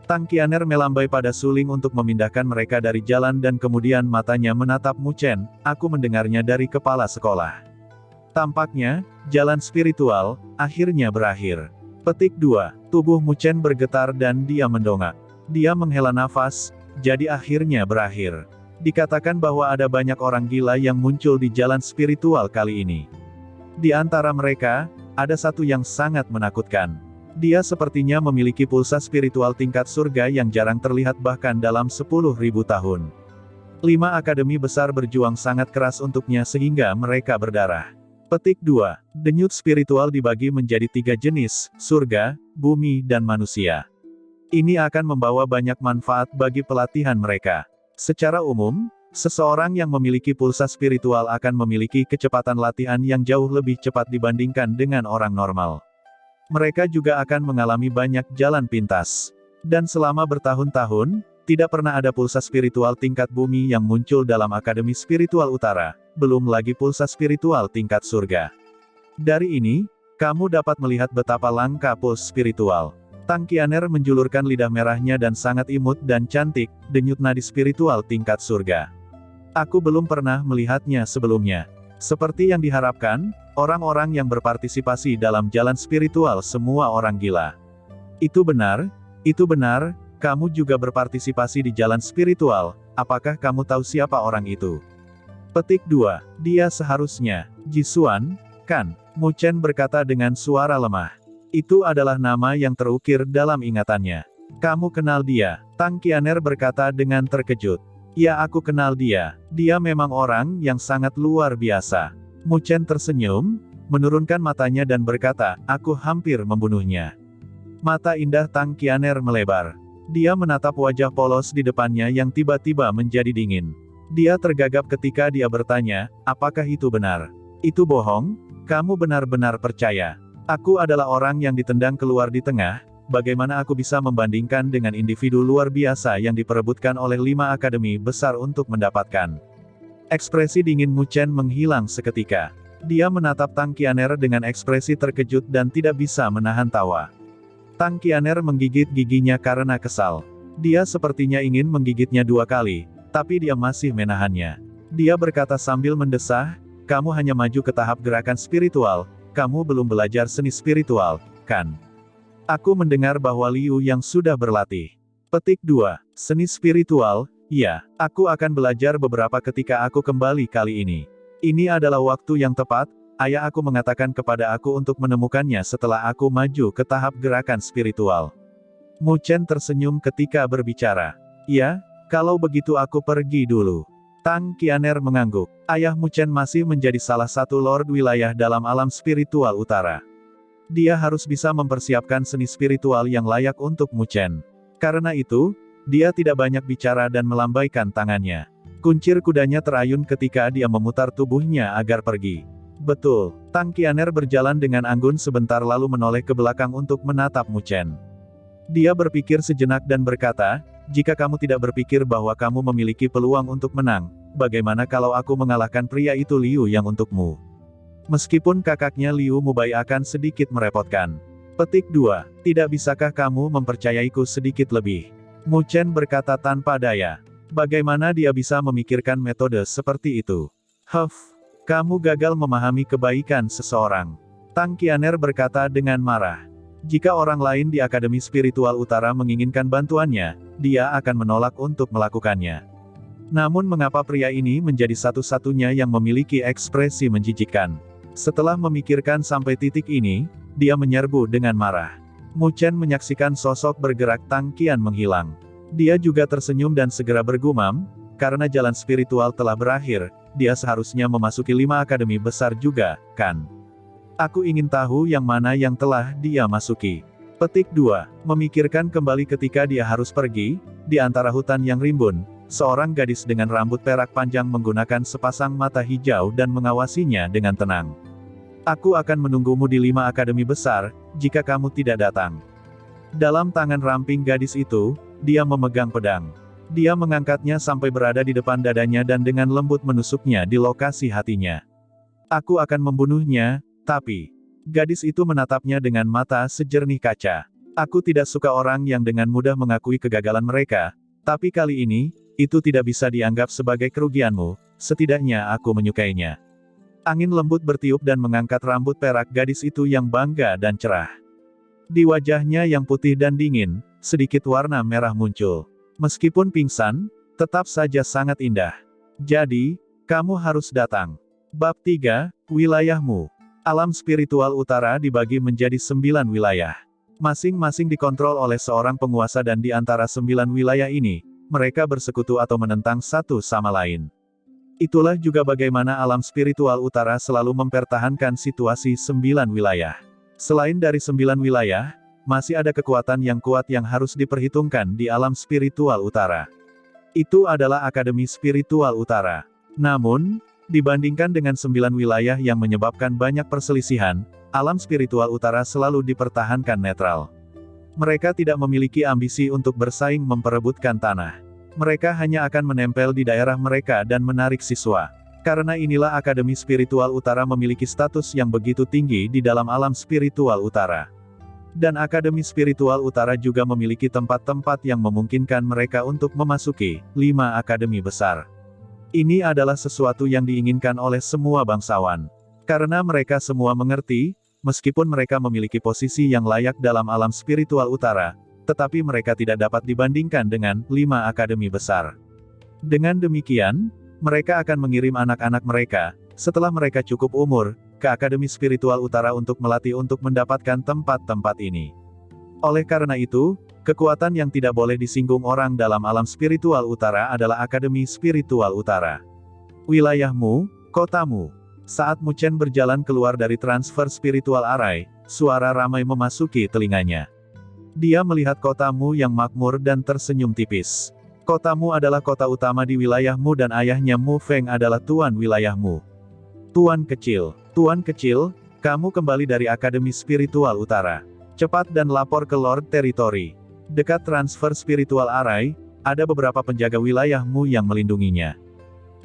Tang Qianer melambai pada suling untuk memindahkan mereka dari jalan dan kemudian matanya menatap Mu Chen, aku mendengarnya dari kepala sekolah. Tampaknya, jalan spiritual, akhirnya berakhir. Petik 2. Tubuh Mu Chen bergetar dan dia mendongak. Dia menghela nafas, jadi akhirnya berakhir. Dikatakan bahwa ada banyak orang gila yang muncul di jalan spiritual kali ini. Di antara mereka, ada satu yang sangat menakutkan. Dia sepertinya memiliki pulsa spiritual tingkat surga yang jarang terlihat bahkan dalam 10.000 tahun. 5 akademi besar berjuang sangat keras untuknya sehingga mereka berdarah. Petik 2. Denyut spiritual dibagi menjadi 3 jenis, surga, bumi dan manusia. Ini akan membawa banyak manfaat bagi pelatihan mereka. Secara umum, seseorang yang memiliki pulsa spiritual akan memiliki kecepatan latihan yang jauh lebih cepat dibandingkan dengan orang normal. Mereka juga akan mengalami banyak jalan pintas. Dan selama bertahun-tahun, tidak pernah ada pulsa spiritual tingkat bumi yang muncul dalam Akademi Spiritual Utara, belum lagi pulsa spiritual tingkat surga. Dari ini, kamu dapat melihat betapa langka puls spiritual. Tang Qianer menjulurkan lidah merahnya dan sangat imut dan cantik, denyut nadi spiritual tingkat surga. Aku belum pernah melihatnya sebelumnya. Seperti yang diharapkan, orang-orang yang berpartisipasi dalam jalan spiritual semua orang gila. Itu benar, kamu juga berpartisipasi di jalan spiritual, apakah kamu tahu siapa orang itu? Petik 2. Dia seharusnya, Jisuan, kan? Mu Chen berkata dengan suara lemah. Itu adalah nama yang terukir dalam ingatannya. Kamu kenal dia? Tang Qianer berkata dengan terkejut. Ya, aku kenal dia. Dia memang orang yang sangat luar biasa. Mu Chen tersenyum, menurunkan matanya dan berkata, aku hampir membunuhnya. Mata indah Tang Qianer melebar. Dia menatap wajah polos di depannya yang tiba-tiba menjadi dingin. Dia tergagap ketika dia bertanya, apakah itu benar? Itu bohong? Kamu benar-benar percaya? Aku adalah orang yang ditendang keluar di tengah, bagaimana aku bisa membandingkan dengan individu luar biasa yang diperebutkan oleh 5 akademi besar untuk mendapatkan. Ekspresi dingin Mu Chen menghilang seketika. Dia menatap Tang Qianer dengan ekspresi terkejut dan tidak bisa menahan tawa. Tang Qianer menggigit giginya karena kesal. Dia sepertinya ingin menggigitnya 2 kali, tapi dia masih menahannya. Dia berkata sambil mendesah, kamu hanya maju ke tahap gerakan spiritual, kamu belum belajar seni spiritual, kan? Aku mendengar bahwa Liu yang sudah berlatih. Petik 2. Seni spiritual, ya, aku akan belajar beberapa ketika aku kembali kali ini. Ini adalah waktu yang tepat, ayah aku mengatakan kepada aku untuk menemukannya setelah aku maju ke tahap gerakan spiritual. Mu Chen tersenyum ketika berbicara. Ya, kalau begitu aku pergi dulu. Tang Qianer mengangguk. Ayah Mu Chen masih menjadi salah satu lord wilayah dalam alam spiritual utara. Dia harus bisa mempersiapkan seni spiritual yang layak untuk Mu Chen. Karena itu, dia tidak banyak bicara dan melambaikan tangannya. Kuncir kudanya terayun ketika dia memutar tubuhnya agar pergi. Betul, Tang Qianer berjalan dengan anggun sebentar lalu menoleh ke belakang untuk menatap Mu Chen. Dia berpikir sejenak dan berkata, jika kamu tidak berpikir bahwa kamu memiliki peluang untuk menang, bagaimana kalau aku mengalahkan pria itu Liu yang untukmu? Meskipun kakaknya Liu Mubai akan sedikit merepotkan. Petik 2. Tidak bisakah kamu mempercayaiku sedikit lebih? Mu Chen berkata tanpa daya. Bagaimana dia bisa memikirkan metode seperti itu? Kamu gagal memahami kebaikan seseorang. Tang Qianer berkata dengan marah. Jika orang lain di Akademi Spiritual Utara menginginkan bantuannya, dia akan menolak untuk melakukannya. Namun mengapa pria ini menjadi satu-satunya yang memiliki ekspresi menjijikkan? Setelah memikirkan sampai titik ini, dia menyerbu dengan marah. Mu Chen menyaksikan sosok bergerak Tang Qian menghilang. Dia juga tersenyum dan segera bergumam, karena jalan spiritual telah berakhir, dia seharusnya memasuki 5 akademi besar juga, kan? Aku ingin tahu yang mana yang telah dia masuki. Petik 2. Memikirkan kembali ketika dia harus pergi, di antara hutan yang rimbun, seorang gadis dengan rambut perak panjang menggunakan sepasang mata hijau dan mengawasinya dengan tenang. Aku akan menunggumu di 5 akademi besar, jika kamu tidak datang. Dalam tangan ramping gadis itu, dia memegang pedang. Dia mengangkatnya sampai berada di depan dadanya dan dengan lembut menusuknya di lokasi hatinya. Aku akan membunuhnya, tapi, gadis itu menatapnya dengan mata sejernih kaca. Aku tidak suka orang yang dengan mudah mengakui kegagalan mereka, tapi kali ini, itu tidak bisa dianggap sebagai kerugianmu, setidaknya aku menyukainya. Angin lembut bertiup dan mengangkat rambut perak gadis itu yang bangga dan cerah. Di wajahnya yang putih dan dingin, sedikit warna merah muncul. Meskipun pingsan, Tetap saja sangat indah. Jadi, kamu harus datang. Bab 3, Wilayahmu. Alam spiritual utara dibagi menjadi 9 wilayah. Masing-masing dikontrol oleh seorang penguasa dan di antara 9 wilayah ini, mereka bersekutu atau menentang satu sama lain. Itulah juga bagaimana alam spiritual utara selalu mempertahankan situasi 9 wilayah. Selain dari 9 wilayah, masih ada kekuatan yang kuat yang harus diperhitungkan di alam spiritual utara. Itu adalah Akademi Spiritual Utara. Namun, dibandingkan dengan 9 wilayah yang menyebabkan banyak perselisihan, alam spiritual utara selalu dipertahankan netral. Mereka tidak memiliki ambisi untuk bersaing memperebutkan tanah. Mereka hanya akan menempel di daerah mereka dan menarik siswa. Karena inilah Akademi Spiritual Utara memiliki status yang begitu tinggi di dalam alam spiritual utara. Dan Akademi Spiritual Utara juga memiliki tempat-tempat yang memungkinkan mereka untuk memasuki 5 akademi besar. Ini adalah sesuatu yang diinginkan oleh semua bangsawan. Karena mereka semua mengerti, meskipun mereka memiliki posisi yang layak dalam alam spiritual utara, tetapi mereka tidak dapat dibandingkan dengan 5 akademi besar. Dengan demikian, mereka akan mengirim anak-anak mereka, setelah mereka cukup umur, ke Akademi Spiritual Utara untuk melatih untuk mendapatkan tempat-tempat ini. Oleh karena itu, kekuatan yang tidak boleh disinggung orang dalam alam spiritual utara adalah Akademi Spiritual Utara. Wilayahmu, kotamu. Saat Mu Chen berjalan keluar dari transfer spiritual arai, suara ramai memasuki telinganya. Dia melihat kotamu yang makmur dan tersenyum tipis. Kotamu adalah kota utama di wilayahmu dan ayahnya Mu Feng adalah tuan wilayahmu. Tuan kecil, kamu kembali dari Akademi Spiritual Utara. Cepat dan lapor ke Lord Territory. Dekat transfer spiritual arai, ada beberapa penjaga wilayahmu yang melindunginya.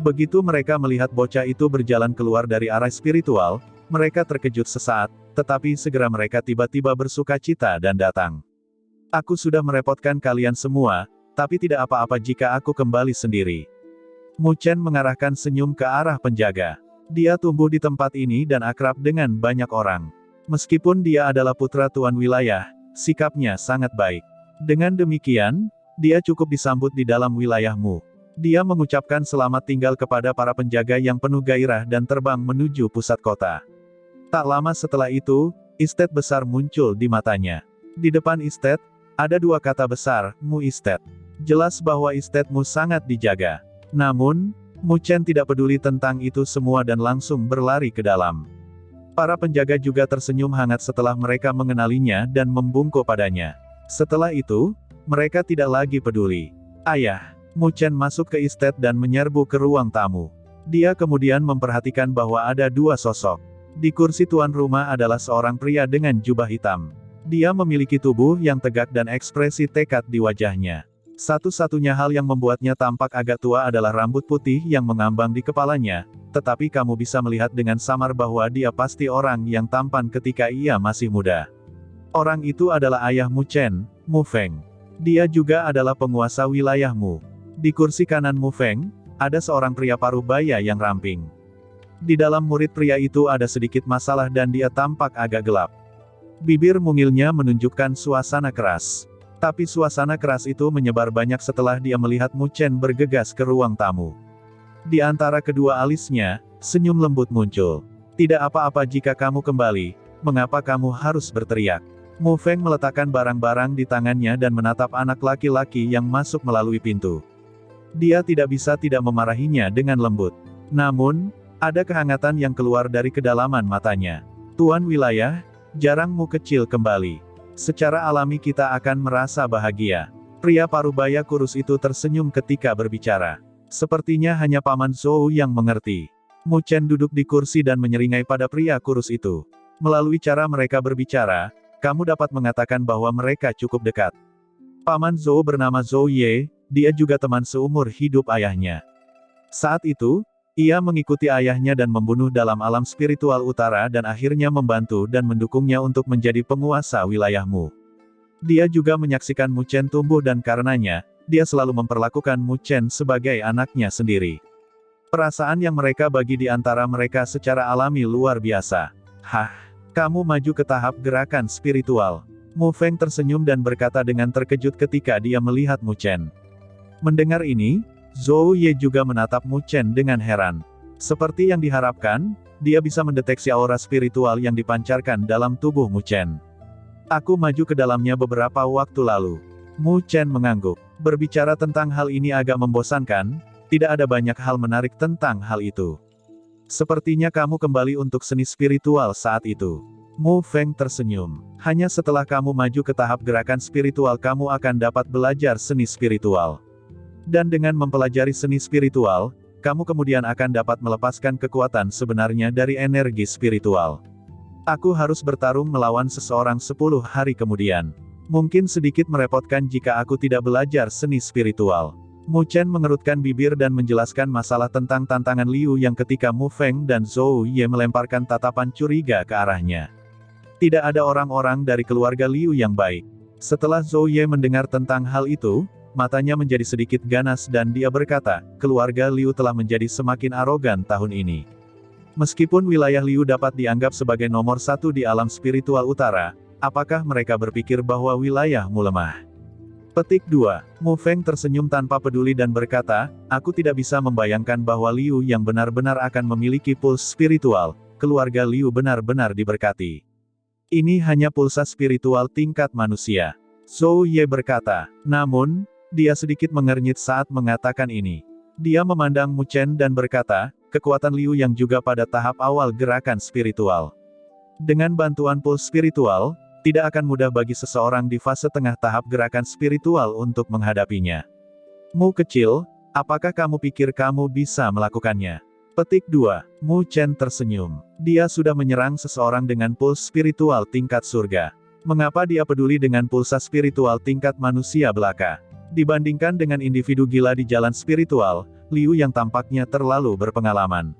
Begitu mereka melihat bocah itu berjalan keluar dari arai spiritual, mereka terkejut sesaat, tetapi segera mereka tiba-tiba bersukacita dan datang. Aku sudah merepotkan kalian semua, tapi tidak apa-apa jika aku kembali sendiri. Mu Chen mengarahkan senyum ke arah penjaga. Dia tumbuh di tempat ini dan akrab dengan banyak orang. Meskipun dia adalah putra tuan wilayah, sikapnya sangat baik. Dengan demikian, dia cukup disambut di dalam wilayahmu. Dia mengucapkan selamat tinggal kepada para penjaga yang penuh gairah dan terbang menuju pusat kota. Tak lama setelah itu, istet besar muncul di matanya. Di depan istet, ada 2 kata besar, Mu Istet. Jelas bahwa istetmu sangat dijaga. Namun, Mu Chen tidak peduli tentang itu semua dan langsung berlari ke dalam. Para penjaga juga tersenyum hangat setelah mereka mengenalinya dan membungkuk padanya. Setelah itu, mereka tidak lagi peduli. Ayah, Mu Chen masuk ke istet dan menyerbu ke ruang tamu. Dia kemudian memperhatikan bahwa ada 2 sosok. Di kursi tuan rumah adalah seorang pria dengan jubah hitam. Dia memiliki tubuh yang tegak dan ekspresi tekad di wajahnya. Satu-satunya hal yang membuatnya tampak agak tua adalah rambut putih yang mengambang di kepalanya, tetapi kamu bisa melihat dengan samar bahwa dia pasti orang yang tampan ketika ia masih muda. Orang itu adalah ayah Mu Chen, Mu Feng. Dia juga adalah penguasa wilayahmu. Di kursi kanan Mu Feng, ada seorang pria paruh baya yang ramping. Di dalam murid pria itu ada sedikit masalah dan dia tampak agak gelap. Bibir mungilnya menunjukkan suasana keras. Tapi suasana keras itu menyebar banyak setelah dia melihat Mu Chen bergegas ke ruang tamu. Di antara kedua alisnya, senyum lembut muncul. Tidak apa-apa jika kamu kembali, mengapa kamu harus berteriak? Mu Feng meletakkan barang-barang di tangannya dan menatap anak laki-laki yang masuk melalui pintu. Dia tidak bisa tidak memarahinya dengan lembut. Namun, ada kehangatan yang keluar dari kedalaman matanya. Tuan wilayah, jarang Mu kecil kembali. Secara alami kita akan merasa bahagia. Pria parubaya kurus itu tersenyum ketika berbicara. Sepertinya hanya Paman Zhou yang mengerti. Mu Chen duduk di kursi dan menyeringai pada pria kurus itu. Melalui cara mereka berbicara, kamu dapat mengatakan bahwa mereka cukup dekat. Paman Zhou bernama Zhou Ye, dia juga teman seumur hidup ayahnya. Saat itu, ia mengikuti ayahnya dan membunuh dalam alam spiritual utara dan akhirnya membantu dan mendukungnya untuk menjadi penguasa wilayahmu. Dia juga menyaksikan Mu Chen tumbuh dan karenanya, dia selalu memperlakukan Mu Chen sebagai anaknya sendiri. Perasaan yang mereka bagi di antara mereka secara alami luar biasa. Hah, kamu maju ke tahap gerakan spiritual. Mu Feng tersenyum dan berkata dengan terkejut ketika dia melihat Mu Chen. Mendengar ini, Zhou Ye juga menatap Mu Chen dengan heran. Seperti yang diharapkan, dia bisa mendeteksi aura spiritual yang dipancarkan dalam tubuh Mu Chen. Aku maju ke dalamnya beberapa waktu lalu. Mu Chen mengangguk. Berbicara tentang hal ini agak membosankan, tidak ada banyak hal menarik tentang hal itu. Sepertinya kamu kembali untuk seni spiritual saat itu. Mu Feng tersenyum. Hanya setelah kamu maju ke tahap gerakan spiritual kamu akan dapat belajar seni spiritual. Dan dengan mempelajari seni spiritual, kamu kemudian akan dapat melepaskan kekuatan sebenarnya dari energi spiritual. Aku harus bertarung melawan seseorang 10 hari kemudian. Mungkin sedikit merepotkan jika aku tidak belajar seni spiritual. Mu Chen mengerutkan bibir dan menjelaskan masalah tentang tantangan Liu yang ketika Mu Feng dan Zhou Ye melemparkan tatapan curiga ke arahnya. Tidak ada orang-orang dari keluarga Liu yang baik. Setelah Zhou Ye mendengar tentang hal itu, matanya menjadi sedikit ganas dan dia berkata, keluarga Liu telah menjadi semakin arogan tahun ini. Meskipun wilayah Liu dapat dianggap sebagai nomor 1 di alam spiritual utara, apakah mereka berpikir bahwa wilayahmu lemah? Petik 2. Mu Feng tersenyum tanpa peduli dan berkata, aku tidak bisa membayangkan bahwa Liu yang benar-benar akan memiliki puls spiritual, keluarga Liu benar-benar diberkati. Ini hanya pulsa spiritual tingkat manusia. Zhou Ye berkata, namun, dia sedikit mengernyit saat mengatakan ini. Dia memandang Mu Chen dan berkata, kekuatan Liu yang juga pada tahap awal gerakan spiritual. Dengan bantuan puls spiritual, tidak akan mudah bagi seseorang di fase tengah tahap gerakan spiritual untuk menghadapinya. Mu kecil, apakah kamu pikir kamu bisa melakukannya? Petik 2. Mu Chen tersenyum. Dia sudah menyerang seseorang dengan puls spiritual tingkat surga. Mengapa dia peduli dengan pulsa spiritual tingkat manusia belaka? Dibandingkan dengan individu gila di jalan spiritual, Liu yang tampaknya terlalu berpengalaman.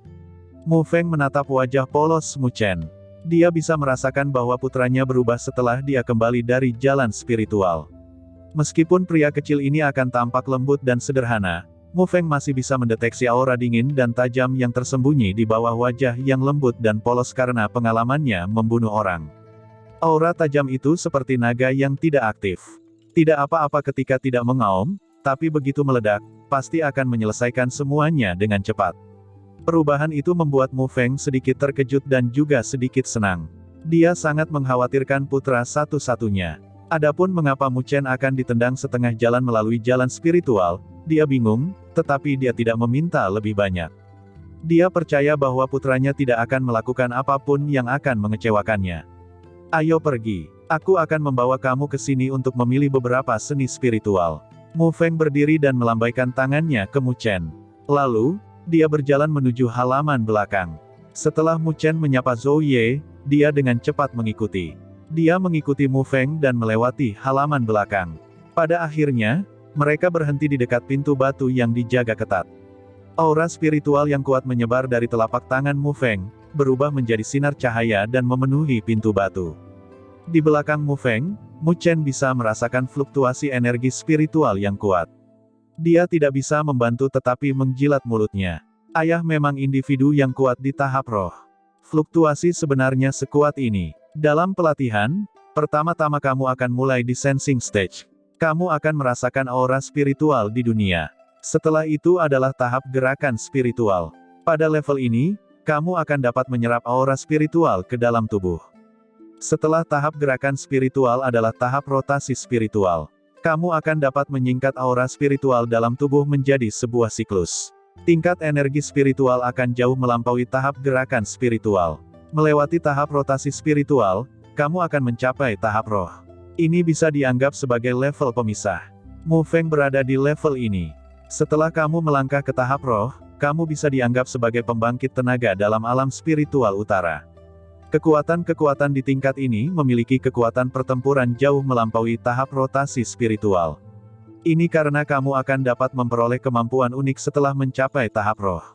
Mu Feng menatap wajah polos Mu Chen. Dia bisa merasakan bahwa putranya berubah setelah dia kembali dari jalan spiritual. Meskipun pria kecil ini akan tampak lembut dan sederhana, Mu Feng masih bisa mendeteksi aura dingin dan tajam yang tersembunyi di bawah wajah yang lembut dan polos karena pengalamannya membunuh orang. Aura tajam itu seperti naga yang tidak aktif. Tidak apa-apa ketika tidak mengaum, tapi begitu meledak, pasti akan menyelesaikan semuanya dengan cepat. Perubahan itu membuat Mu Feng sedikit terkejut dan juga sedikit senang. Dia sangat mengkhawatirkan putra satu-satunya. Adapun mengapa Mu Chen akan ditendang setengah jalan melalui jalan spiritual, dia bingung, tetapi dia tidak meminta lebih banyak. Dia percaya bahwa putranya tidak akan melakukan apapun yang akan mengecewakannya. Ayo pergi. Aku akan membawa kamu ke sini untuk memilih beberapa seni spiritual. Mu Feng berdiri dan melambaikan tangannya ke Mu Chen. Lalu, dia berjalan menuju halaman belakang. Setelah Mu Chen menyapa Zhou Ye, dia dengan cepat mengikuti. Dia mengikuti Mu Feng dan melewati halaman belakang. Pada akhirnya, mereka berhenti di dekat pintu batu yang dijaga ketat. Aura spiritual yang kuat menyebar dari telapak tangan Mu Feng, berubah menjadi sinar cahaya dan memenuhi pintu batu. Di belakang Mu Feng, Mu Chen bisa merasakan fluktuasi energi spiritual yang kuat. Dia tidak bisa membantu tetapi menjilat mulutnya. Ayah memang individu yang kuat di tahap roh. Fluktuasi sebenarnya sekuat ini. Dalam pelatihan, pertama-tama kamu akan mulai di sensing stage. Kamu akan merasakan aura spiritual di dunia. Setelah itu adalah tahap gerakan spiritual. Pada level ini, kamu akan dapat menyerap aura spiritual ke dalam tubuh. Setelah tahap gerakan spiritual adalah tahap rotasi spiritual. Kamu akan dapat menyingkat aura spiritual dalam tubuh menjadi sebuah siklus. Tingkat energi spiritual akan jauh melampaui tahap gerakan spiritual. Melewati tahap rotasi spiritual, kamu akan mencapai tahap roh. Ini bisa dianggap sebagai level pemisah. Mu Feng berada di level ini. Setelah kamu melangkah ke tahap roh, kamu bisa dianggap sebagai pembangkit tenaga dalam alam spiritual utara. Kekuatan-kekuatan di tingkat ini memiliki kekuatan pertempuran jauh melampaui tahap rotasi spiritual. Ini karena kamu akan dapat memperoleh kemampuan unik setelah mencapai tahap roh.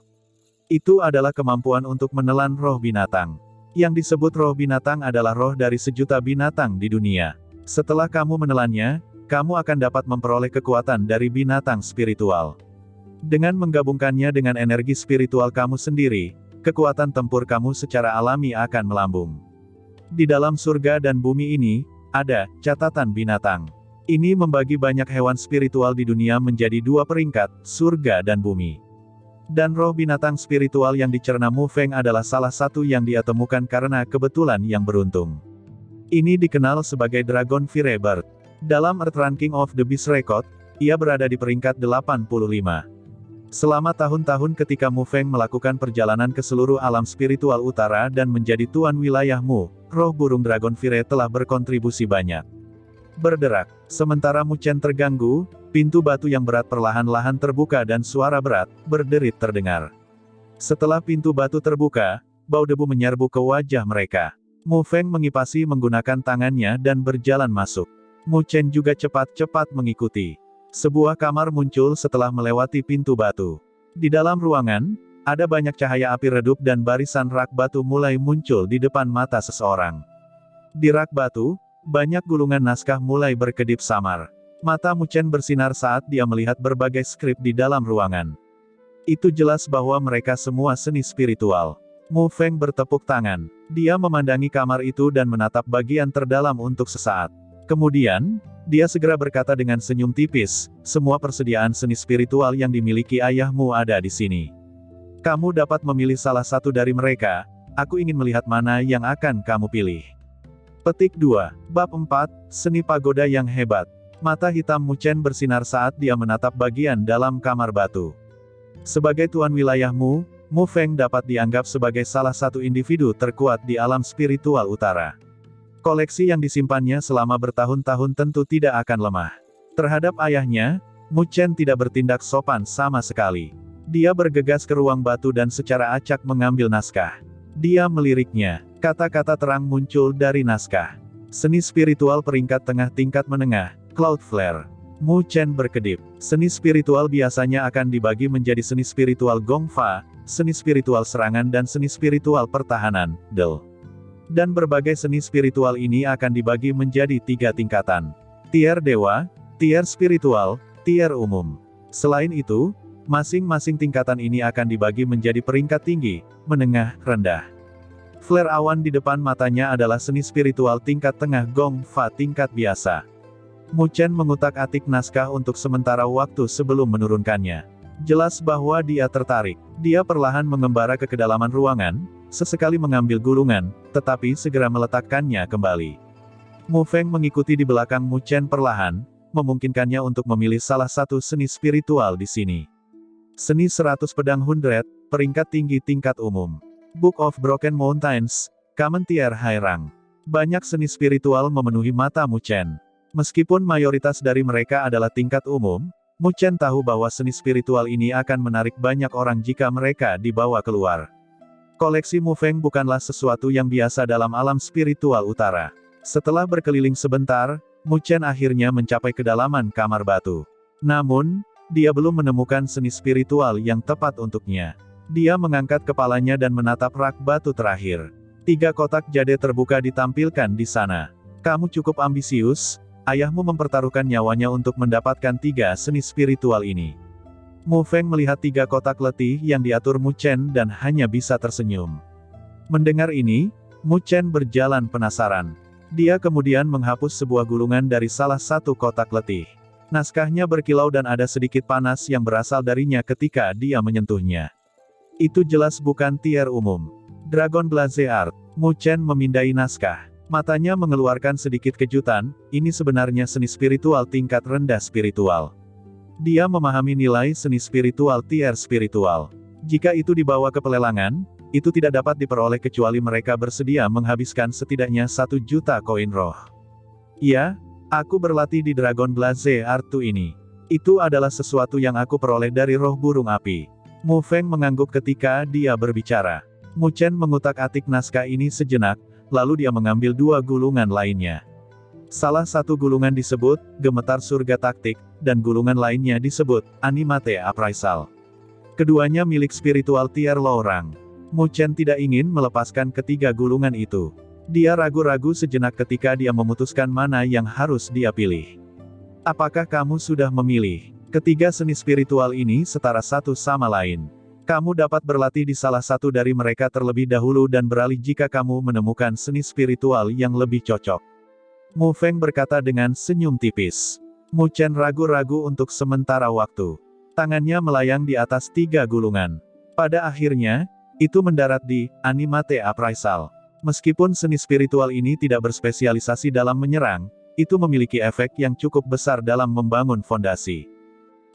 Itu adalah kemampuan untuk menelan roh binatang. Yang disebut roh binatang adalah roh dari sejuta binatang di dunia. Setelah kamu menelannya, kamu akan dapat memperoleh kekuatan dari binatang spiritual. Dengan menggabungkannya dengan energi spiritual kamu sendiri, kekuatan tempur kamu secara alami akan melambung. Di dalam surga dan bumi ini, ada catatan binatang. Ini membagi banyak hewan spiritual di dunia menjadi dua peringkat, surga dan bumi. Dan roh binatang spiritual yang dicerna Mu Feng adalah salah satu yang dia temukan karena kebetulan yang beruntung. Ini dikenal sebagai Dragon Fire Bird. Dalam Earth Ranking of the Beast Record, ia berada di peringkat 85. Selama tahun-tahun ketika Mu Feng melakukan perjalanan ke seluruh alam spiritual utara dan menjadi tuan wilayah Mu, roh burung Dragon Fire telah berkontribusi banyak. Berderak. Sementara Mu Chen terganggu, pintu batu yang berat perlahan-lahan terbuka dan suara berat, berderit terdengar. Setelah pintu batu terbuka, bau debu menyerbu ke wajah mereka. Mu Feng mengipasi menggunakan tangannya dan berjalan masuk. Mu Chen juga cepat-cepat mengikuti. Sebuah kamar muncul setelah melewati pintu batu. Di dalam ruangan, ada banyak cahaya api redup dan barisan rak batu mulai muncul di depan mata seseorang. Di rak batu, banyak gulungan naskah mulai berkedip samar. Mata Mu Chen bersinar saat dia melihat berbagai skrip di dalam ruangan. Itu jelas bahwa mereka semua seni spiritual. Mu Feng bertepuk tangan. Dia memandangi kamar itu dan menatap bagian terdalam untuk sesaat. Kemudian, dia segera berkata dengan senyum tipis, semua persediaan seni spiritual yang dimiliki ayahmu ada di sini. Kamu dapat memilih salah satu dari mereka, aku ingin melihat mana yang akan kamu pilih. Petik 2. Bab 4, Seni Pagoda yang Hebat. Mata hitam Mu Chen bersinar saat dia menatap bagian dalam kamar batu. Sebagai tuan wilayahmu, Mu Feng dapat dianggap sebagai salah satu individu terkuat di alam spiritual utara. Koleksi yang disimpannya selama bertahun-tahun tentu tidak akan lemah. Terhadap ayahnya, Mu Chen tidak bertindak sopan sama sekali. Dia bergegas ke ruang batu dan secara acak mengambil naskah. Dia meliriknya. Kata-kata terang muncul dari naskah. Seni spiritual peringkat tengah tingkat menengah, Cloud Flare. Mu Chen berkedip. Seni spiritual biasanya akan dibagi menjadi seni spiritual Gongfa, seni spiritual serangan dan seni spiritual pertahanan, Del. Dan berbagai seni spiritual ini akan dibagi menjadi 3 tingkatan. Tier Dewa, Tier Spiritual, Tier Umum. Selain itu, masing-masing tingkatan ini akan dibagi menjadi peringkat tinggi, menengah, rendah. Flare awan di depan matanya adalah seni spiritual tingkat tengah Gong Fa tingkat biasa. Mu Chen mengutak-atik naskah untuk sementara waktu sebelum menurunkannya. Jelas bahwa dia tertarik. Dia perlahan mengembara ke kedalaman ruangan, sesekali mengambil gulungan, tetapi segera meletakkannya kembali. Mu Feng mengikuti di belakang Mu Chen perlahan, memungkinkannya untuk memilih salah satu seni spiritual di sini. Seni 100 Pedang 100, peringkat tinggi tingkat umum. Book of Broken Mountains, Common Tier High Rank. Banyak seni spiritual memenuhi mata Mu Chen. Meskipun mayoritas dari mereka adalah tingkat umum, Mu Chen tahu bahwa seni spiritual ini akan menarik banyak orang jika mereka dibawa keluar. Koleksi Mu Feng bukanlah sesuatu yang biasa dalam alam spiritual utara. Setelah berkeliling sebentar, Mu Chen akhirnya mencapai kedalaman kamar batu. Namun, dia belum menemukan seni spiritual yang tepat untuknya. Dia mengangkat kepalanya dan menatap rak batu terakhir. 3 kotak jade terbuka ditampilkan di sana. Kamu cukup ambisius, ayahmu mempertaruhkan nyawanya untuk mendapatkan 3 seni spiritual ini. Mu Feng melihat 3 kotak letih yang diatur Mu Chen dan hanya bisa tersenyum. Mendengar ini, Mu Chen berjalan penasaran. Dia kemudian menghapus sebuah gulungan dari salah satu kotak letih. Naskahnya berkilau dan ada sedikit panas yang berasal darinya ketika dia menyentuhnya. Itu jelas bukan tier umum. Dragon Blaze Art. Mu Chen memindai naskah. Matanya mengeluarkan sedikit kejutan, ini sebenarnya seni spiritual tingkat rendah spiritual. Dia memahami nilai seni spiritual tier spiritual. Jika itu dibawa ke pelelangan, itu tidak dapat diperoleh kecuali mereka bersedia menghabiskan setidaknya 1 juta koin roh. Ya, aku berlatih di Dragon Blaze Art 2 ini. Itu adalah sesuatu yang aku peroleh dari roh burung api. Mu Feng mengangguk ketika dia berbicara. Mu Chen mengutak-atik naskah ini sejenak, lalu dia mengambil 2 gulungan lainnya. Salah satu gulungan disebut, Gemetar Surga Taktik, dan gulungan lainnya disebut, Animate Appraisal. Keduanya milik spiritual tier low rank. Mu Chen tidak ingin melepaskan ketiga gulungan itu. Dia ragu-ragu sejenak ketika dia memutuskan mana yang harus dia pilih. Apakah kamu sudah memilih? Ketiga seni spiritual ini setara satu sama lain. Kamu dapat berlatih di salah satu dari mereka terlebih dahulu dan beralih jika kamu menemukan seni spiritual yang lebih cocok. Mu Feng berkata dengan senyum tipis. Mu Chen ragu-ragu untuk sementara waktu. Tangannya melayang di atas 3 gulungan. Pada akhirnya, itu mendarat di Animate Appraisal. Meskipun seni spiritual ini tidak berspesialisasi dalam menyerang, itu memiliki efek yang cukup besar dalam membangun fondasi.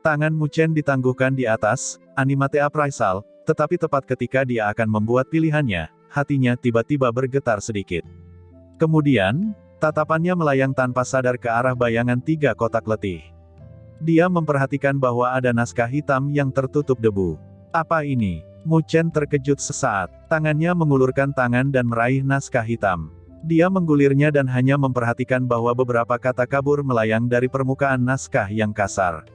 Tangan Mu Chen ditangguhkan di atas Animate Appraisal, tetapi tepat ketika dia akan membuat pilihannya, hatinya tiba-tiba bergetar sedikit. Kemudian, tatapannya melayang tanpa sadar ke arah bayangan 3 kotak letih. Dia memperhatikan bahwa ada naskah hitam yang tertutup debu. Apa ini? Mu Chen terkejut sesaat. Tangannya mengulurkan tangan dan meraih naskah hitam. Dia menggulirnya dan hanya memperhatikan bahwa beberapa kata kabur melayang dari permukaan naskah yang kasar.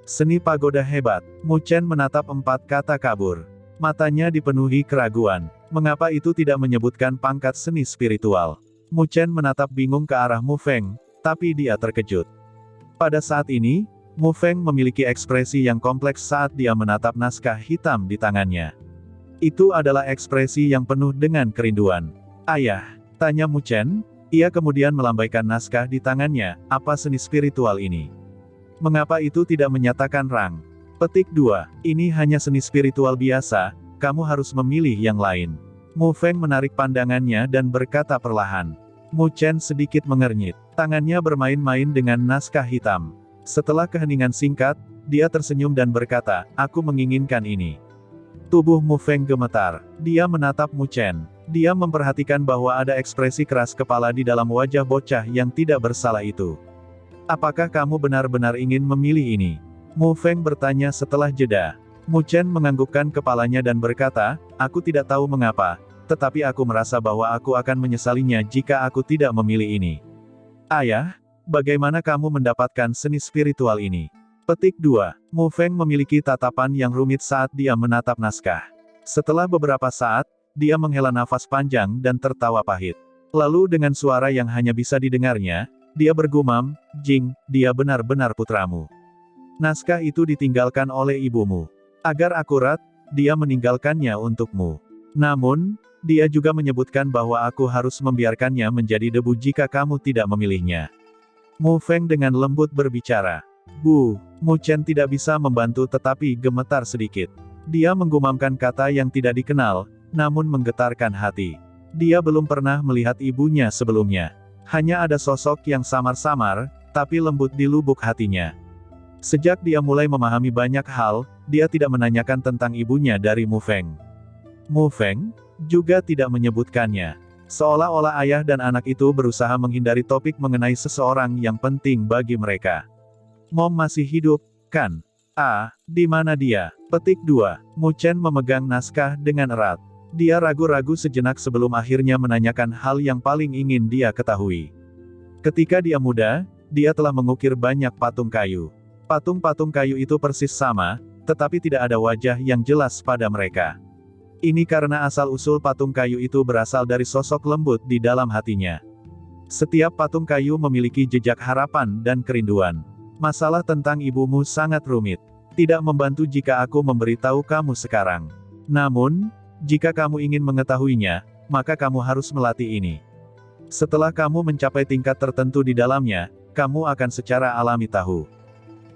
Seni pagoda hebat. Mu Chen menatap 4 kata kabur. Matanya dipenuhi keraguan. Mengapa itu tidak menyebutkan pangkat seni spiritual? Mu Chen menatap bingung ke arah Mu Feng, tapi dia terkejut. Pada saat ini, Mu Feng memiliki ekspresi yang kompleks saat dia menatap naskah hitam di tangannya. Itu adalah ekspresi yang penuh dengan kerinduan. Ayah, tanya Mu Chen. Ia kemudian melambaikan naskah di tangannya. Apa seni spiritual ini? Mengapa itu tidak menyatakan rang? Petik 2. Ini hanya seni spiritual biasa, kamu harus memilih yang lain. Mu Feng menarik pandangannya dan berkata perlahan. Mu Chen sedikit mengernyit. Tangannya bermain-main dengan naskah hitam. Setelah keheningan singkat, dia tersenyum dan berkata, aku menginginkan ini. Tubuh Mu Feng gemetar. Dia menatap Mu Chen. Dia memperhatikan bahwa ada ekspresi keras kepala di dalam wajah bocah yang tidak bersalah itu. Apakah kamu benar-benar ingin memilih ini? Mu Feng bertanya setelah jeda. Mu Chen menganggukkan kepalanya dan berkata, aku tidak tahu mengapa, tetapi aku merasa bahwa aku akan menyesalinya jika aku tidak memilih ini. Ayah, bagaimana kamu mendapatkan seni spiritual ini? Petik 2. Mu Feng memiliki tatapan yang rumit saat dia menatap naskah. Setelah beberapa saat, dia menghela nafas panjang dan tertawa pahit. Lalu dengan suara yang hanya bisa didengarnya, dia bergumam, Jing, dia benar-benar putramu. Naskah itu ditinggalkan oleh ibumu. Agar akurat, dia meninggalkannya untukmu. Namun, dia juga menyebutkan bahwa aku harus membiarkannya menjadi debu jika kamu tidak memilihnya. Mu Feng dengan lembut berbicara. Bu, Mu Chen tidak bisa membantu tetapi gemetar sedikit. Dia menggumamkan kata yang tidak dikenal, namun menggetarkan hati. Dia belum pernah melihat ibunya sebelumnya. Hanya ada sosok yang samar-samar, tapi lembut di lubuk hatinya. Sejak dia mulai memahami banyak hal, dia tidak menanyakan tentang ibunya dari Mu Feng. Mu Feng juga tidak menyebutkannya. Seolah-olah ayah dan anak itu berusaha menghindari topik mengenai seseorang yang penting bagi mereka. Mom masih hidup, kan? Di mana dia? Petik 2. Mu Chen memegang naskah dengan erat. Dia ragu-ragu sejenak sebelum akhirnya menanyakan hal yang paling ingin dia ketahui. Ketika dia muda, dia telah mengukir banyak patung kayu. Patung-patung kayu itu persis sama, tetapi tidak ada wajah yang jelas pada mereka. Ini karena asal-usul patung kayu itu berasal dari sosok lembut di dalam hatinya. Setiap patung kayu memiliki jejak harapan dan kerinduan. Masalah tentang ibumu sangat rumit. Tidak membantu jika aku memberitahu kamu sekarang. Namun, jika kamu ingin mengetahuinya, maka kamu harus melatih ini. Setelah kamu mencapai tingkat tertentu di dalamnya, kamu akan secara alami tahu.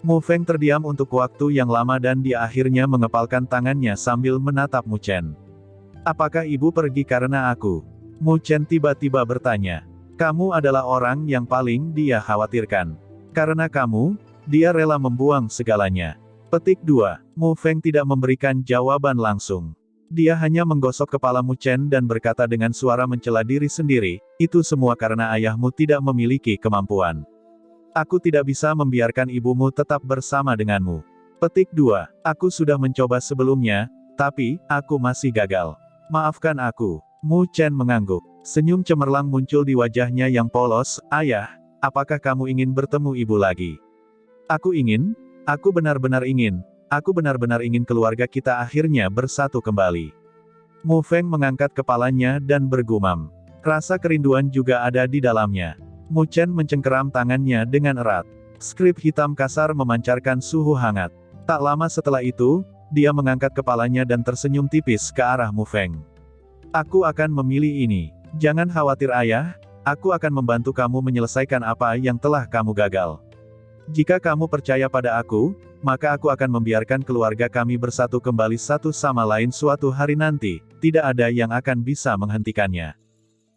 Mu Feng terdiam untuk waktu yang lama dan dia akhirnya mengepalkan tangannya sambil menatap Mu Chen. Apakah ibu pergi karena aku? Mu Chen tiba-tiba bertanya. Kamu adalah orang yang paling dia khawatirkan. Karena kamu, dia rela membuang segalanya. Petik 2. Mu Feng tidak memberikan jawaban langsung. Dia hanya menggosok kepala Mu Chen dan berkata dengan suara mencela diri sendiri, itu semua karena ayahmu tidak memiliki kemampuan. Aku tidak bisa membiarkan ibumu tetap bersama denganmu. Petik 2. Aku sudah mencoba sebelumnya, tapi, aku masih gagal. Maafkan aku. Mu Chen mengangguk. Senyum cemerlang muncul di wajahnya yang polos. Ayah, apakah kamu ingin bertemu ibu lagi? Aku benar-benar ingin keluarga kita akhirnya bersatu kembali. Mu Feng mengangkat kepalanya dan bergumam. Rasa kerinduan juga ada di dalamnya. Mu Chen mencengkeram tangannya dengan erat. Skrip hitam kasar memancarkan suhu hangat. Tak lama setelah itu, dia mengangkat kepalanya dan tersenyum tipis ke arah Mu Feng. Aku akan memilih ini. Jangan khawatir ayah, aku akan membantu kamu menyelesaikan apa yang telah kamu gagal. Jika kamu percaya pada aku, maka aku akan membiarkan keluarga kami bersatu kembali satu sama lain suatu hari nanti, tidak ada yang akan bisa menghentikannya.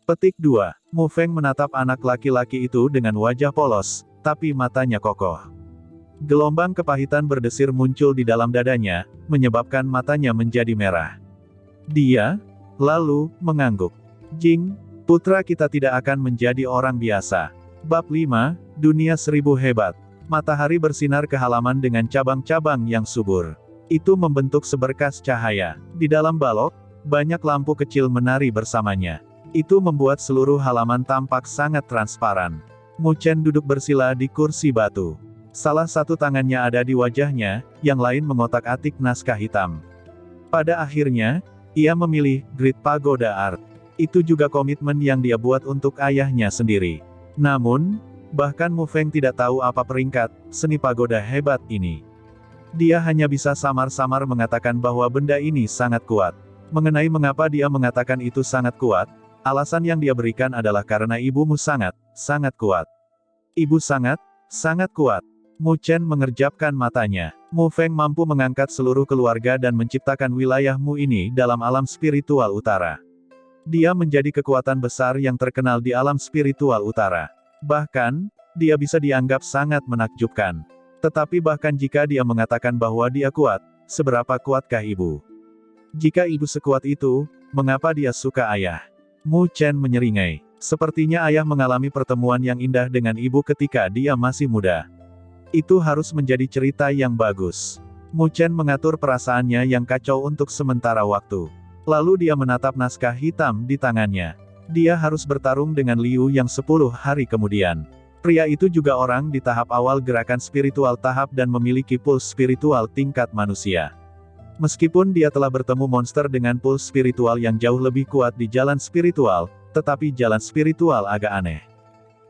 Petik 2. Mu Feng menatap anak laki-laki itu dengan wajah polos, tapi matanya kokoh. Gelombang kepahitan berdesir muncul di dalam dadanya, menyebabkan matanya menjadi merah. Dia, lalu, mengangguk. Jing, putra kita tidak akan menjadi orang biasa. Bab 5, Dunia Seribu Hebat. Matahari bersinar ke halaman dengan cabang-cabang yang subur. Itu membentuk seberkas cahaya. Di dalam balok, banyak lampu kecil menari bersamanya. Itu membuat seluruh halaman tampak sangat transparan. Mu Chen duduk bersila di kursi batu. Salah satu tangannya ada di wajahnya, yang lain mengotak-atik naskah hitam. Pada akhirnya, ia memilih Great Pagoda Art. Itu juga komitmen yang dia buat untuk ayahnya sendiri. Namun, bahkan Mu Feng tidak tahu apa peringkat seni pagoda hebat ini. Dia hanya bisa samar-samar mengatakan bahwa benda ini sangat kuat. Mengenai mengapa dia mengatakan itu sangat kuat, alasan yang dia berikan adalah karena ibumu sangat kuat. Ibu sangat kuat. Mu Chen mengerjapkan matanya. Mu Feng mampu mengangkat seluruh keluarga dan menciptakan wilayah Mu ini dalam alam spiritual utara. Dia menjadi kekuatan besar yang terkenal di alam spiritual utara. Bahkan, dia bisa dianggap sangat menakjubkan. Tetapi bahkan jika dia mengatakan bahwa dia kuat, seberapa kuatkah ibu? Jika ibu sekuat itu, mengapa dia suka ayah? Mu Chen menyeringai. Sepertinya ayah mengalami pertemuan yang indah dengan ibu ketika dia masih muda. Itu harus menjadi cerita yang bagus. Mu Chen mengatur perasaannya yang kacau untuk sementara waktu. Lalu dia menatap naskah hitam di tangannya. Dia harus bertarung dengan Liu yang 10 hari kemudian. Pria itu juga orang di tahap awal gerakan spiritual tahap dan memiliki puls spiritual tingkat manusia. Meskipun dia telah bertemu monster dengan puls spiritual yang jauh lebih kuat di jalan spiritual, tetapi jalan spiritual agak aneh.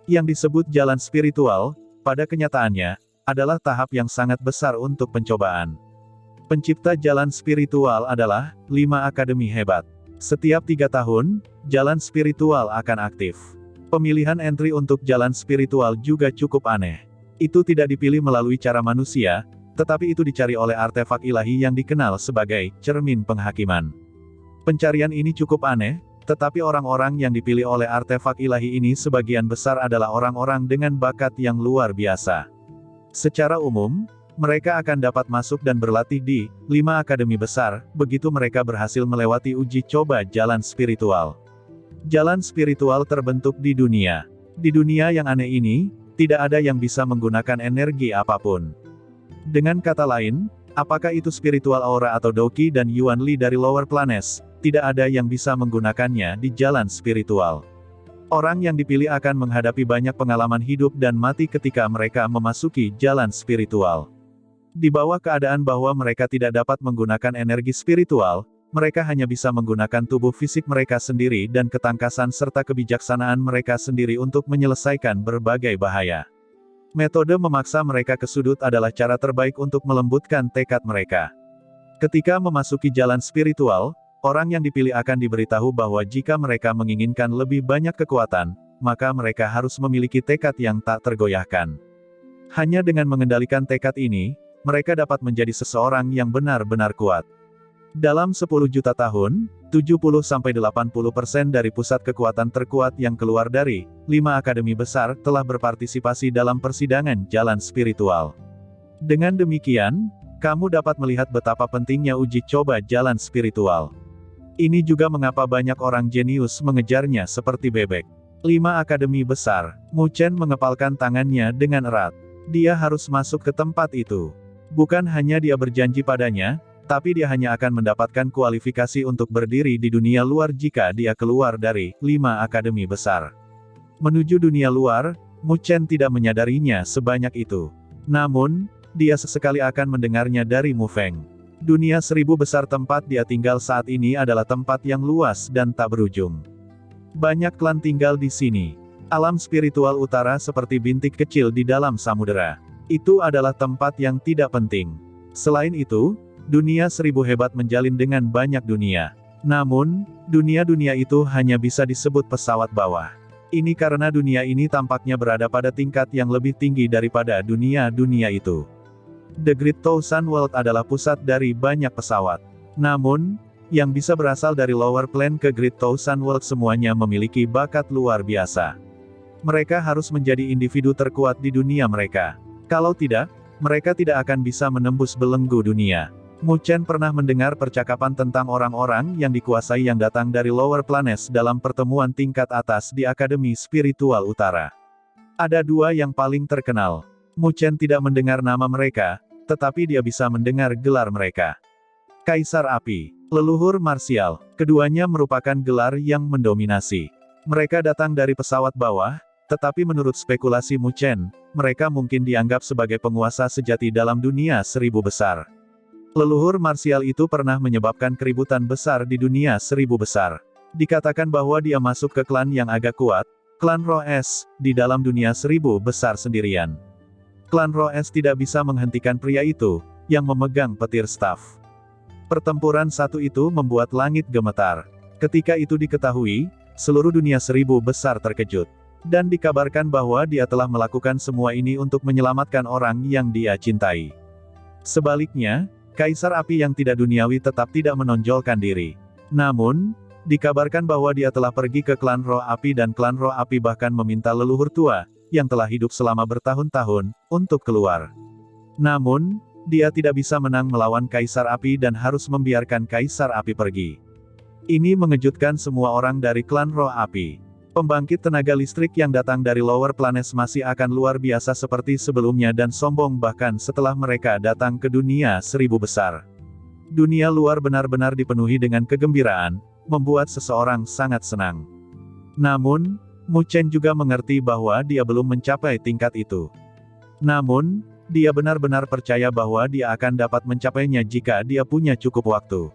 Yang disebut jalan spiritual, pada kenyataannya, adalah tahap yang sangat besar untuk pencobaan. Pencipta jalan spiritual adalah 5 akademi hebat. Setiap 3 tahun, jalan spiritual akan aktif. Pemilihan entry untuk jalan spiritual juga cukup aneh. Itu tidak dipilih melalui cara manusia, tetapi itu dicari oleh artefak ilahi yang dikenal sebagai cermin penghakiman. Pencarian ini cukup aneh, tetapi orang-orang yang dipilih oleh artefak ilahi ini sebagian besar adalah orang-orang dengan bakat yang luar biasa. Secara umum, mereka akan dapat masuk dan berlatih di 5 akademi besar, begitu mereka berhasil melewati uji coba jalan spiritual. Jalan spiritual terbentuk di dunia. Di dunia yang aneh ini, tidak ada yang bisa menggunakan energi apapun. Dengan kata lain, apakah itu spiritual aura atau Doqi dan Yuan Li dari Lower Planes, tidak ada yang bisa menggunakannya di jalan spiritual. Orang yang dipilih akan menghadapi banyak pengalaman hidup dan mati ketika mereka memasuki jalan spiritual. Di bawah keadaan bahwa mereka tidak dapat menggunakan energi spiritual, mereka hanya bisa menggunakan tubuh fisik mereka sendiri dan ketangkasan serta kebijaksanaan mereka sendiri untuk menyelesaikan berbagai bahaya. Metode memaksa mereka ke sudut adalah cara terbaik untuk melembutkan tekad mereka. Ketika memasuki jalan spiritual, orang yang dipilih akan diberitahu bahwa jika mereka menginginkan lebih banyak kekuatan, maka mereka harus memiliki tekad yang tak tergoyahkan. Hanya dengan mengendalikan tekad ini, mereka dapat menjadi seseorang yang benar-benar kuat. Dalam 10 juta tahun, 70-80% dari pusat kekuatan terkuat yang keluar dari 5 akademi besar telah berpartisipasi dalam persidangan jalan spiritual. Dengan demikian, kamu dapat melihat betapa pentingnya uji coba jalan spiritual. Ini juga mengapa banyak orang jenius mengejarnya seperti bebek. 5 akademi besar. Mu Chen mengepalkan tangannya dengan erat. Dia harus masuk ke tempat itu. Bukan hanya dia berjanji padanya, tapi dia hanya akan mendapatkan kualifikasi untuk berdiri di dunia luar jika dia keluar dari 5 akademi besar. Menuju dunia luar, Mu Chen tidak menyadarinya sebanyak itu. Namun, dia sesekali akan mendengarnya dari Mu Feng. Dunia 1000 besar tempat dia tinggal saat ini adalah tempat yang luas dan tak berujung. Banyak klan tinggal di sini. Alam spiritual utara seperti bintik kecil di dalam samudera. Itu adalah tempat yang tidak penting. Selain itu, dunia 1000 hebat menjalin dengan banyak dunia. Namun, dunia-dunia itu hanya bisa disebut pesawat bawah. Ini karena dunia ini tampaknya berada pada tingkat yang lebih tinggi daripada dunia-dunia itu. The Great Thousand World adalah pusat dari banyak pesawat. Namun, yang bisa berasal dari lower plane ke Great Thousand World semuanya memiliki bakat luar biasa. Mereka harus menjadi individu terkuat di dunia mereka. Kalau tidak, mereka tidak akan bisa menembus belenggu dunia. Mu Chen pernah mendengar percakapan tentang orang-orang yang dikuasai yang datang dari lower planes dalam pertemuan tingkat atas di Akademi Spiritual Utara. Ada dua yang paling terkenal. Mu Chen tidak mendengar nama mereka, tetapi dia bisa mendengar gelar mereka. Kaisar Api, Leluhur Marsial, keduanya merupakan gelar yang mendominasi. Mereka datang dari pesawat bawah, tetapi menurut spekulasi Mu Chen, mereka mungkin dianggap sebagai penguasa sejati dalam dunia seribu besar. Leluhur marsial itu pernah menyebabkan keributan besar di dunia seribu besar. Dikatakan bahwa dia masuk ke klan yang agak kuat, klan Roes, di dalam dunia seribu besar sendirian. Klan Roes tidak bisa menghentikan pria itu, yang memegang petir staf. Pertempuran satu itu membuat langit gemetar. Ketika itu diketahui, seluruh dunia seribu besar terkejut. Dan dikabarkan bahwa dia telah melakukan semua ini untuk menyelamatkan orang yang dia cintai. Sebaliknya, Kaisar Api yang tidak duniawi tetap tidak menonjolkan diri. Namun, dikabarkan bahwa dia telah pergi ke klan Roh Api dan klan Roh Api bahkan meminta leluhur tua, yang telah hidup selama bertahun-tahun, untuk keluar. Namun, dia tidak bisa menang melawan Kaisar Api dan harus membiarkan Kaisar Api pergi. Ini mengejutkan semua orang dari klan Roh Api. Pembangkit tenaga listrik yang datang dari lower planes masih akan luar biasa seperti sebelumnya dan sombong bahkan setelah mereka datang ke dunia seribu besar. Dunia luar benar-benar dipenuhi dengan kegembiraan, membuat seseorang sangat senang. Namun, Mu Chen juga mengerti bahwa dia belum mencapai tingkat itu. Namun, dia benar-benar percaya bahwa dia akan dapat mencapainya jika dia punya cukup waktu.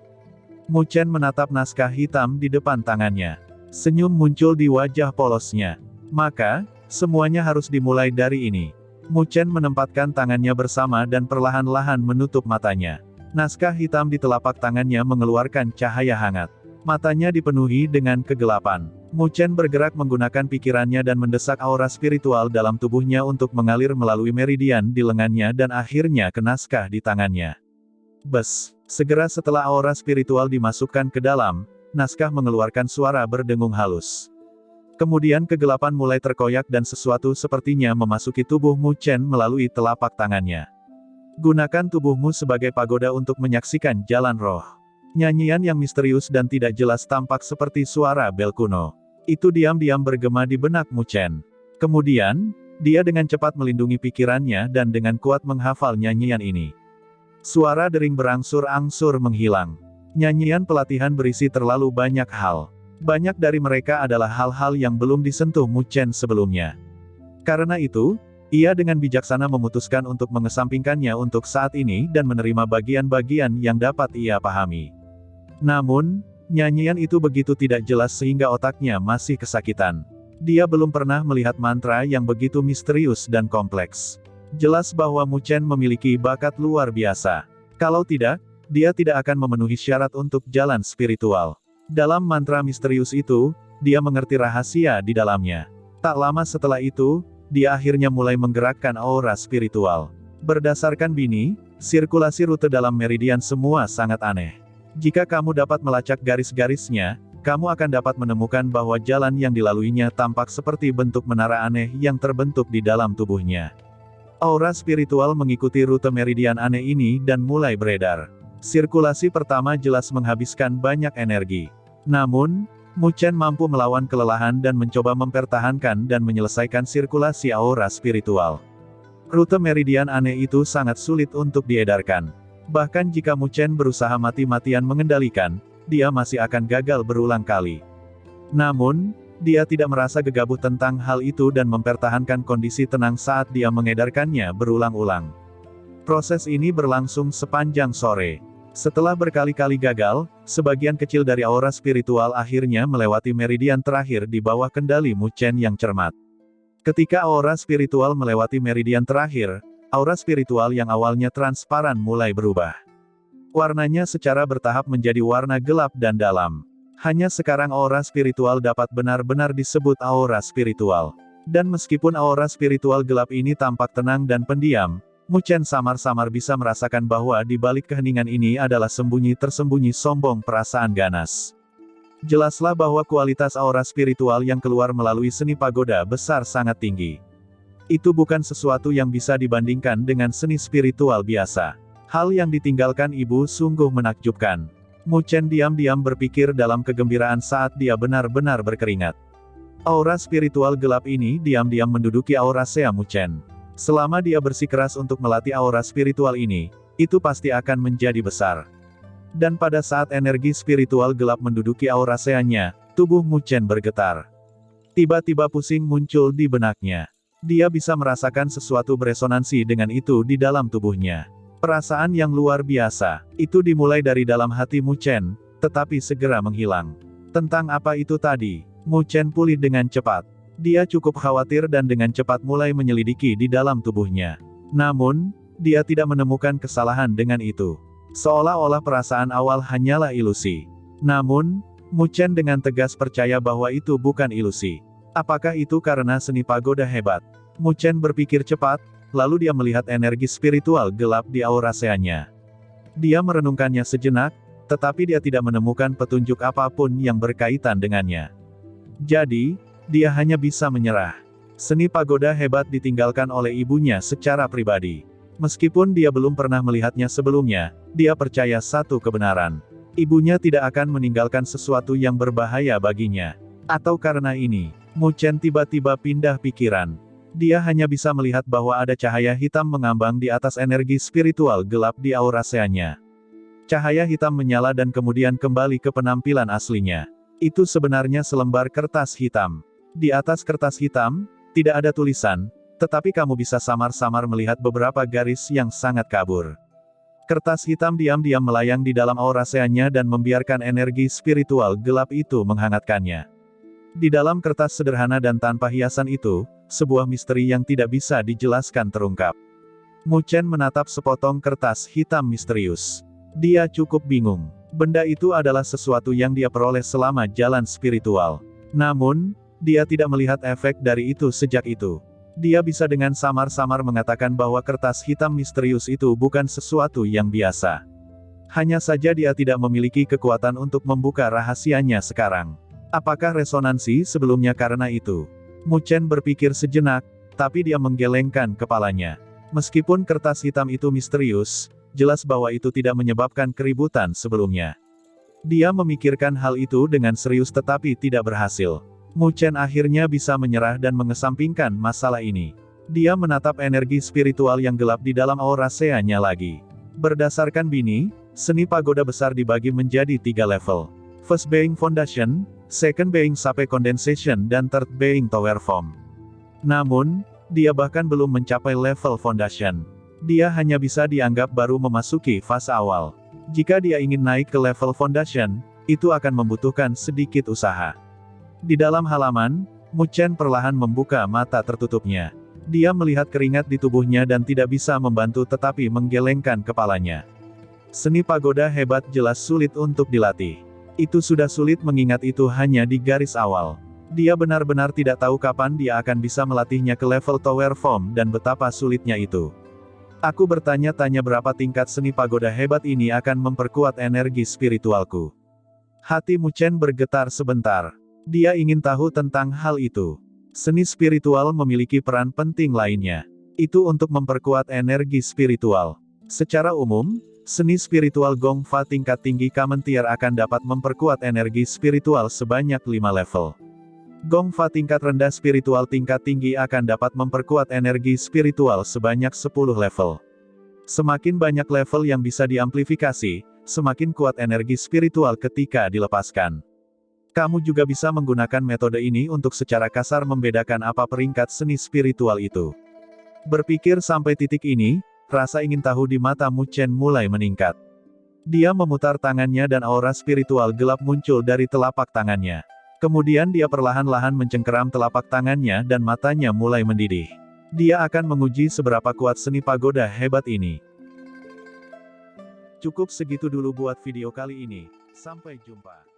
Mu Chen menatap naskah hitam di depan tangannya. Senyum muncul di wajah polosnya. Maka, semuanya harus dimulai dari ini. Mu Chen menempatkan tangannya bersama dan perlahan-lahan menutup matanya. Naskah hitam di telapak tangannya mengeluarkan cahaya hangat. Matanya dipenuhi dengan kegelapan. Mu Chen bergerak menggunakan pikirannya dan mendesak aura spiritual dalam tubuhnya untuk mengalir melalui meridian di lengannya dan akhirnya ke naskah di tangannya. Bes! Segera setelah aura spiritual dimasukkan ke dalam, naskah mengeluarkan suara berdengung halus. Kemudian kegelapan mulai terkoyak dan sesuatu sepertinya memasuki tubuh Mu Chen melalui telapak tangannya. Gunakan tubuhmu sebagai pagoda untuk menyaksikan jalan roh. Nyanyian yang misterius dan tidak jelas tampak seperti suara bel kuno. Itu diam-diam bergema di benak Mu Chen. Kemudian, dia dengan cepat melindungi pikirannya dan dengan kuat menghafal nyanyian ini. Suara dering berangsur-angsur menghilang. Nyanyian pelatihan berisi terlalu banyak hal. Banyak dari mereka adalah hal-hal yang belum disentuh Mu Chen sebelumnya. Karena itu, ia dengan bijaksana memutuskan untuk mengesampingkannya untuk saat ini dan menerima bagian-bagian yang dapat ia pahami. Namun, nyanyian itu begitu tidak jelas sehingga otaknya masih kesakitan. Dia belum pernah melihat mantra yang begitu misterius dan kompleks. Jelas bahwa Mu Chen memiliki bakat luar biasa. Kalau tidak, dia tidak akan memenuhi syarat untuk jalan spiritual. Dalam mantra misterius itu, dia mengerti rahasia di dalamnya. Tak lama setelah itu, dia akhirnya mulai menggerakkan aura spiritual. Berdasarkan Bini, sirkulasi rute dalam meridian semua sangat aneh. Jika kamu dapat melacak garis-garisnya, kamu akan dapat menemukan bahwa jalan yang dilaluinya tampak seperti bentuk menara aneh yang terbentuk di dalam tubuhnya. Aura spiritual mengikuti rute meridian aneh ini dan mulai beredar. Sirkulasi pertama jelas menghabiskan banyak energi. Namun, Mu Chen mampu melawan kelelahan dan mencoba mempertahankan dan menyelesaikan sirkulasi aura spiritual. Rute meridian aneh itu sangat sulit untuk diedarkan. Bahkan jika Mu Chen berusaha mati-matian mengendalikan, dia masih akan gagal berulang kali. Namun, dia tidak merasa gegabah tentang hal itu dan mempertahankan kondisi tenang saat dia mengedarkannya berulang-ulang. Proses ini berlangsung sepanjang sore. Setelah berkali-kali gagal, sebagian kecil dari aura spiritual akhirnya melewati meridian terakhir di bawah kendali Mu Chen yang cermat. Ketika aura spiritual melewati meridian terakhir, aura spiritual yang awalnya transparan mulai berubah. Warnanya secara bertahap menjadi warna gelap dan dalam. Hanya sekarang aura spiritual dapat benar-benar disebut aura spiritual. Dan meskipun aura spiritual gelap ini tampak tenang dan pendiam, Mu Chen samar-samar bisa merasakan bahwa di balik keheningan ini adalah sembunyi-tersembunyi sombong perasaan ganas. Jelaslah bahwa kualitas aura spiritual yang keluar melalui seni pagoda besar sangat tinggi. Itu bukan sesuatu yang bisa dibandingkan dengan seni spiritual biasa. Hal yang ditinggalkan ibu sungguh menakjubkan. Mu Chen diam-diam berpikir dalam kegembiraan saat dia benar-benar berkeringat. Aura spiritual gelap ini diam-diam menduduki aura Sea Mu Chen. Selama dia bersikeras untuk melatih aura spiritual ini, itu pasti akan menjadi besar. Dan pada saat energi spiritual gelap menduduki aura Sea-nya, tubuh Mu Chen bergetar. Tiba-tiba pusing muncul di benaknya. Dia bisa merasakan sesuatu beresonansi dengan itu di dalam tubuhnya. Perasaan yang luar biasa, itu dimulai dari dalam hati Mu Chen, tetapi segera menghilang. Tentang apa itu tadi, Mu Chen pulih dengan cepat. Dia cukup khawatir dan dengan cepat mulai menyelidiki di dalam tubuhnya. Namun, dia tidak menemukan kesalahan dengan itu. Seolah-olah perasaan awal hanyalah ilusi. Namun, Mu Chen dengan tegas percaya bahwa itu bukan ilusi. Apakah itu karena seni pagoda hebat? Mu Chen berpikir cepat, lalu dia melihat energi spiritual gelap di aura Sea-nya. Dia merenungkannya sejenak, tetapi dia tidak menemukan petunjuk apapun yang berkaitan dengannya. Jadi, dia hanya bisa menyerah. Seni pagoda hebat ditinggalkan oleh ibunya secara pribadi. Meskipun dia belum pernah melihatnya sebelumnya, dia percaya satu kebenaran. Ibunya tidak akan meninggalkan sesuatu yang berbahaya baginya. Atau karena ini, Mu Chen tiba-tiba pindah pikiran. Dia hanya bisa melihat bahwa ada cahaya hitam mengambang di atas energi spiritual gelap di aura Sea-nya. Cahaya hitam menyala dan kemudian kembali ke penampilan aslinya. Itu sebenarnya selembar kertas hitam. Di atas kertas hitam, tidak ada tulisan, tetapi kamu bisa samar-samar melihat beberapa garis yang sangat kabur. Kertas hitam diam-diam melayang di dalam aura Sea-nya dan membiarkan energi spiritual gelap itu menghangatkannya. Di dalam kertas sederhana dan tanpa hiasan itu, sebuah misteri yang tidak bisa dijelaskan terungkap. Mu Chen menatap sepotong kertas hitam misterius. Dia cukup bingung. Benda itu adalah sesuatu yang dia peroleh selama jalan spiritual. Namun, dia tidak melihat efek dari itu sejak itu. Dia bisa dengan samar-samar mengatakan bahwa kertas hitam misterius itu bukan sesuatu yang biasa. Hanya saja dia tidak memiliki kekuatan untuk membuka rahasianya sekarang. Apakah resonansi sebelumnya karena itu? Mu Chen berpikir sejenak, tapi dia menggelengkan kepalanya. Meskipun kertas hitam itu misterius, jelas bahwa itu tidak menyebabkan keributan sebelumnya. Dia memikirkan hal itu dengan serius tetapi tidak berhasil. Mu Chen akhirnya bisa menyerah dan mengesampingkan masalah ini. Dia menatap energi spiritual yang gelap di dalam aura Sea-nya lagi. Berdasarkan Bini, seni pagoda besar dibagi menjadi 3 level. First being Foundation, Second being Sape Condensation dan Third being Tower Form. Namun, dia bahkan belum mencapai level Foundation. Dia hanya bisa dianggap baru memasuki fase awal. Jika dia ingin naik ke level Foundation, itu akan membutuhkan sedikit usaha. Di dalam halaman, Mu Chen perlahan membuka mata tertutupnya. Dia melihat keringat di tubuhnya dan tidak bisa membantu tetapi menggelengkan kepalanya. Seni pagoda hebat jelas sulit untuk dilatih. Itu sudah sulit mengingat itu hanya di garis awal. Dia benar-benar tidak tahu kapan dia akan bisa melatihnya ke level Tower Form dan betapa sulitnya itu. Aku bertanya-tanya berapa tingkat seni pagoda hebat ini akan memperkuat energi spiritualku. Hati Mu Chen bergetar sebentar. Dia ingin tahu tentang hal itu. Seni spiritual memiliki peran penting lainnya. Itu untuk memperkuat energi spiritual. Secara umum, seni spiritual Gong Fa tingkat tinggi Common Tier akan dapat memperkuat energi spiritual sebanyak 5 level. Gong Fa tingkat rendah spiritual tingkat tinggi akan dapat memperkuat energi spiritual sebanyak 10 level. Semakin banyak level yang bisa diamplifikasi, semakin kuat energi spiritual ketika dilepaskan. Kamu juga bisa menggunakan metode ini untuk secara kasar membedakan apa peringkat seni spiritual itu. Berpikir sampai titik ini, rasa ingin tahu di mata Mu Chen mulai meningkat. Dia memutar tangannya dan aura spiritual gelap muncul dari telapak tangannya. Kemudian dia perlahan-lahan mencengkeram telapak tangannya dan matanya mulai mendidih. Dia akan menguji seberapa kuat seni pagoda hebat ini. Cukup segitu dulu buat video kali ini. Sampai jumpa.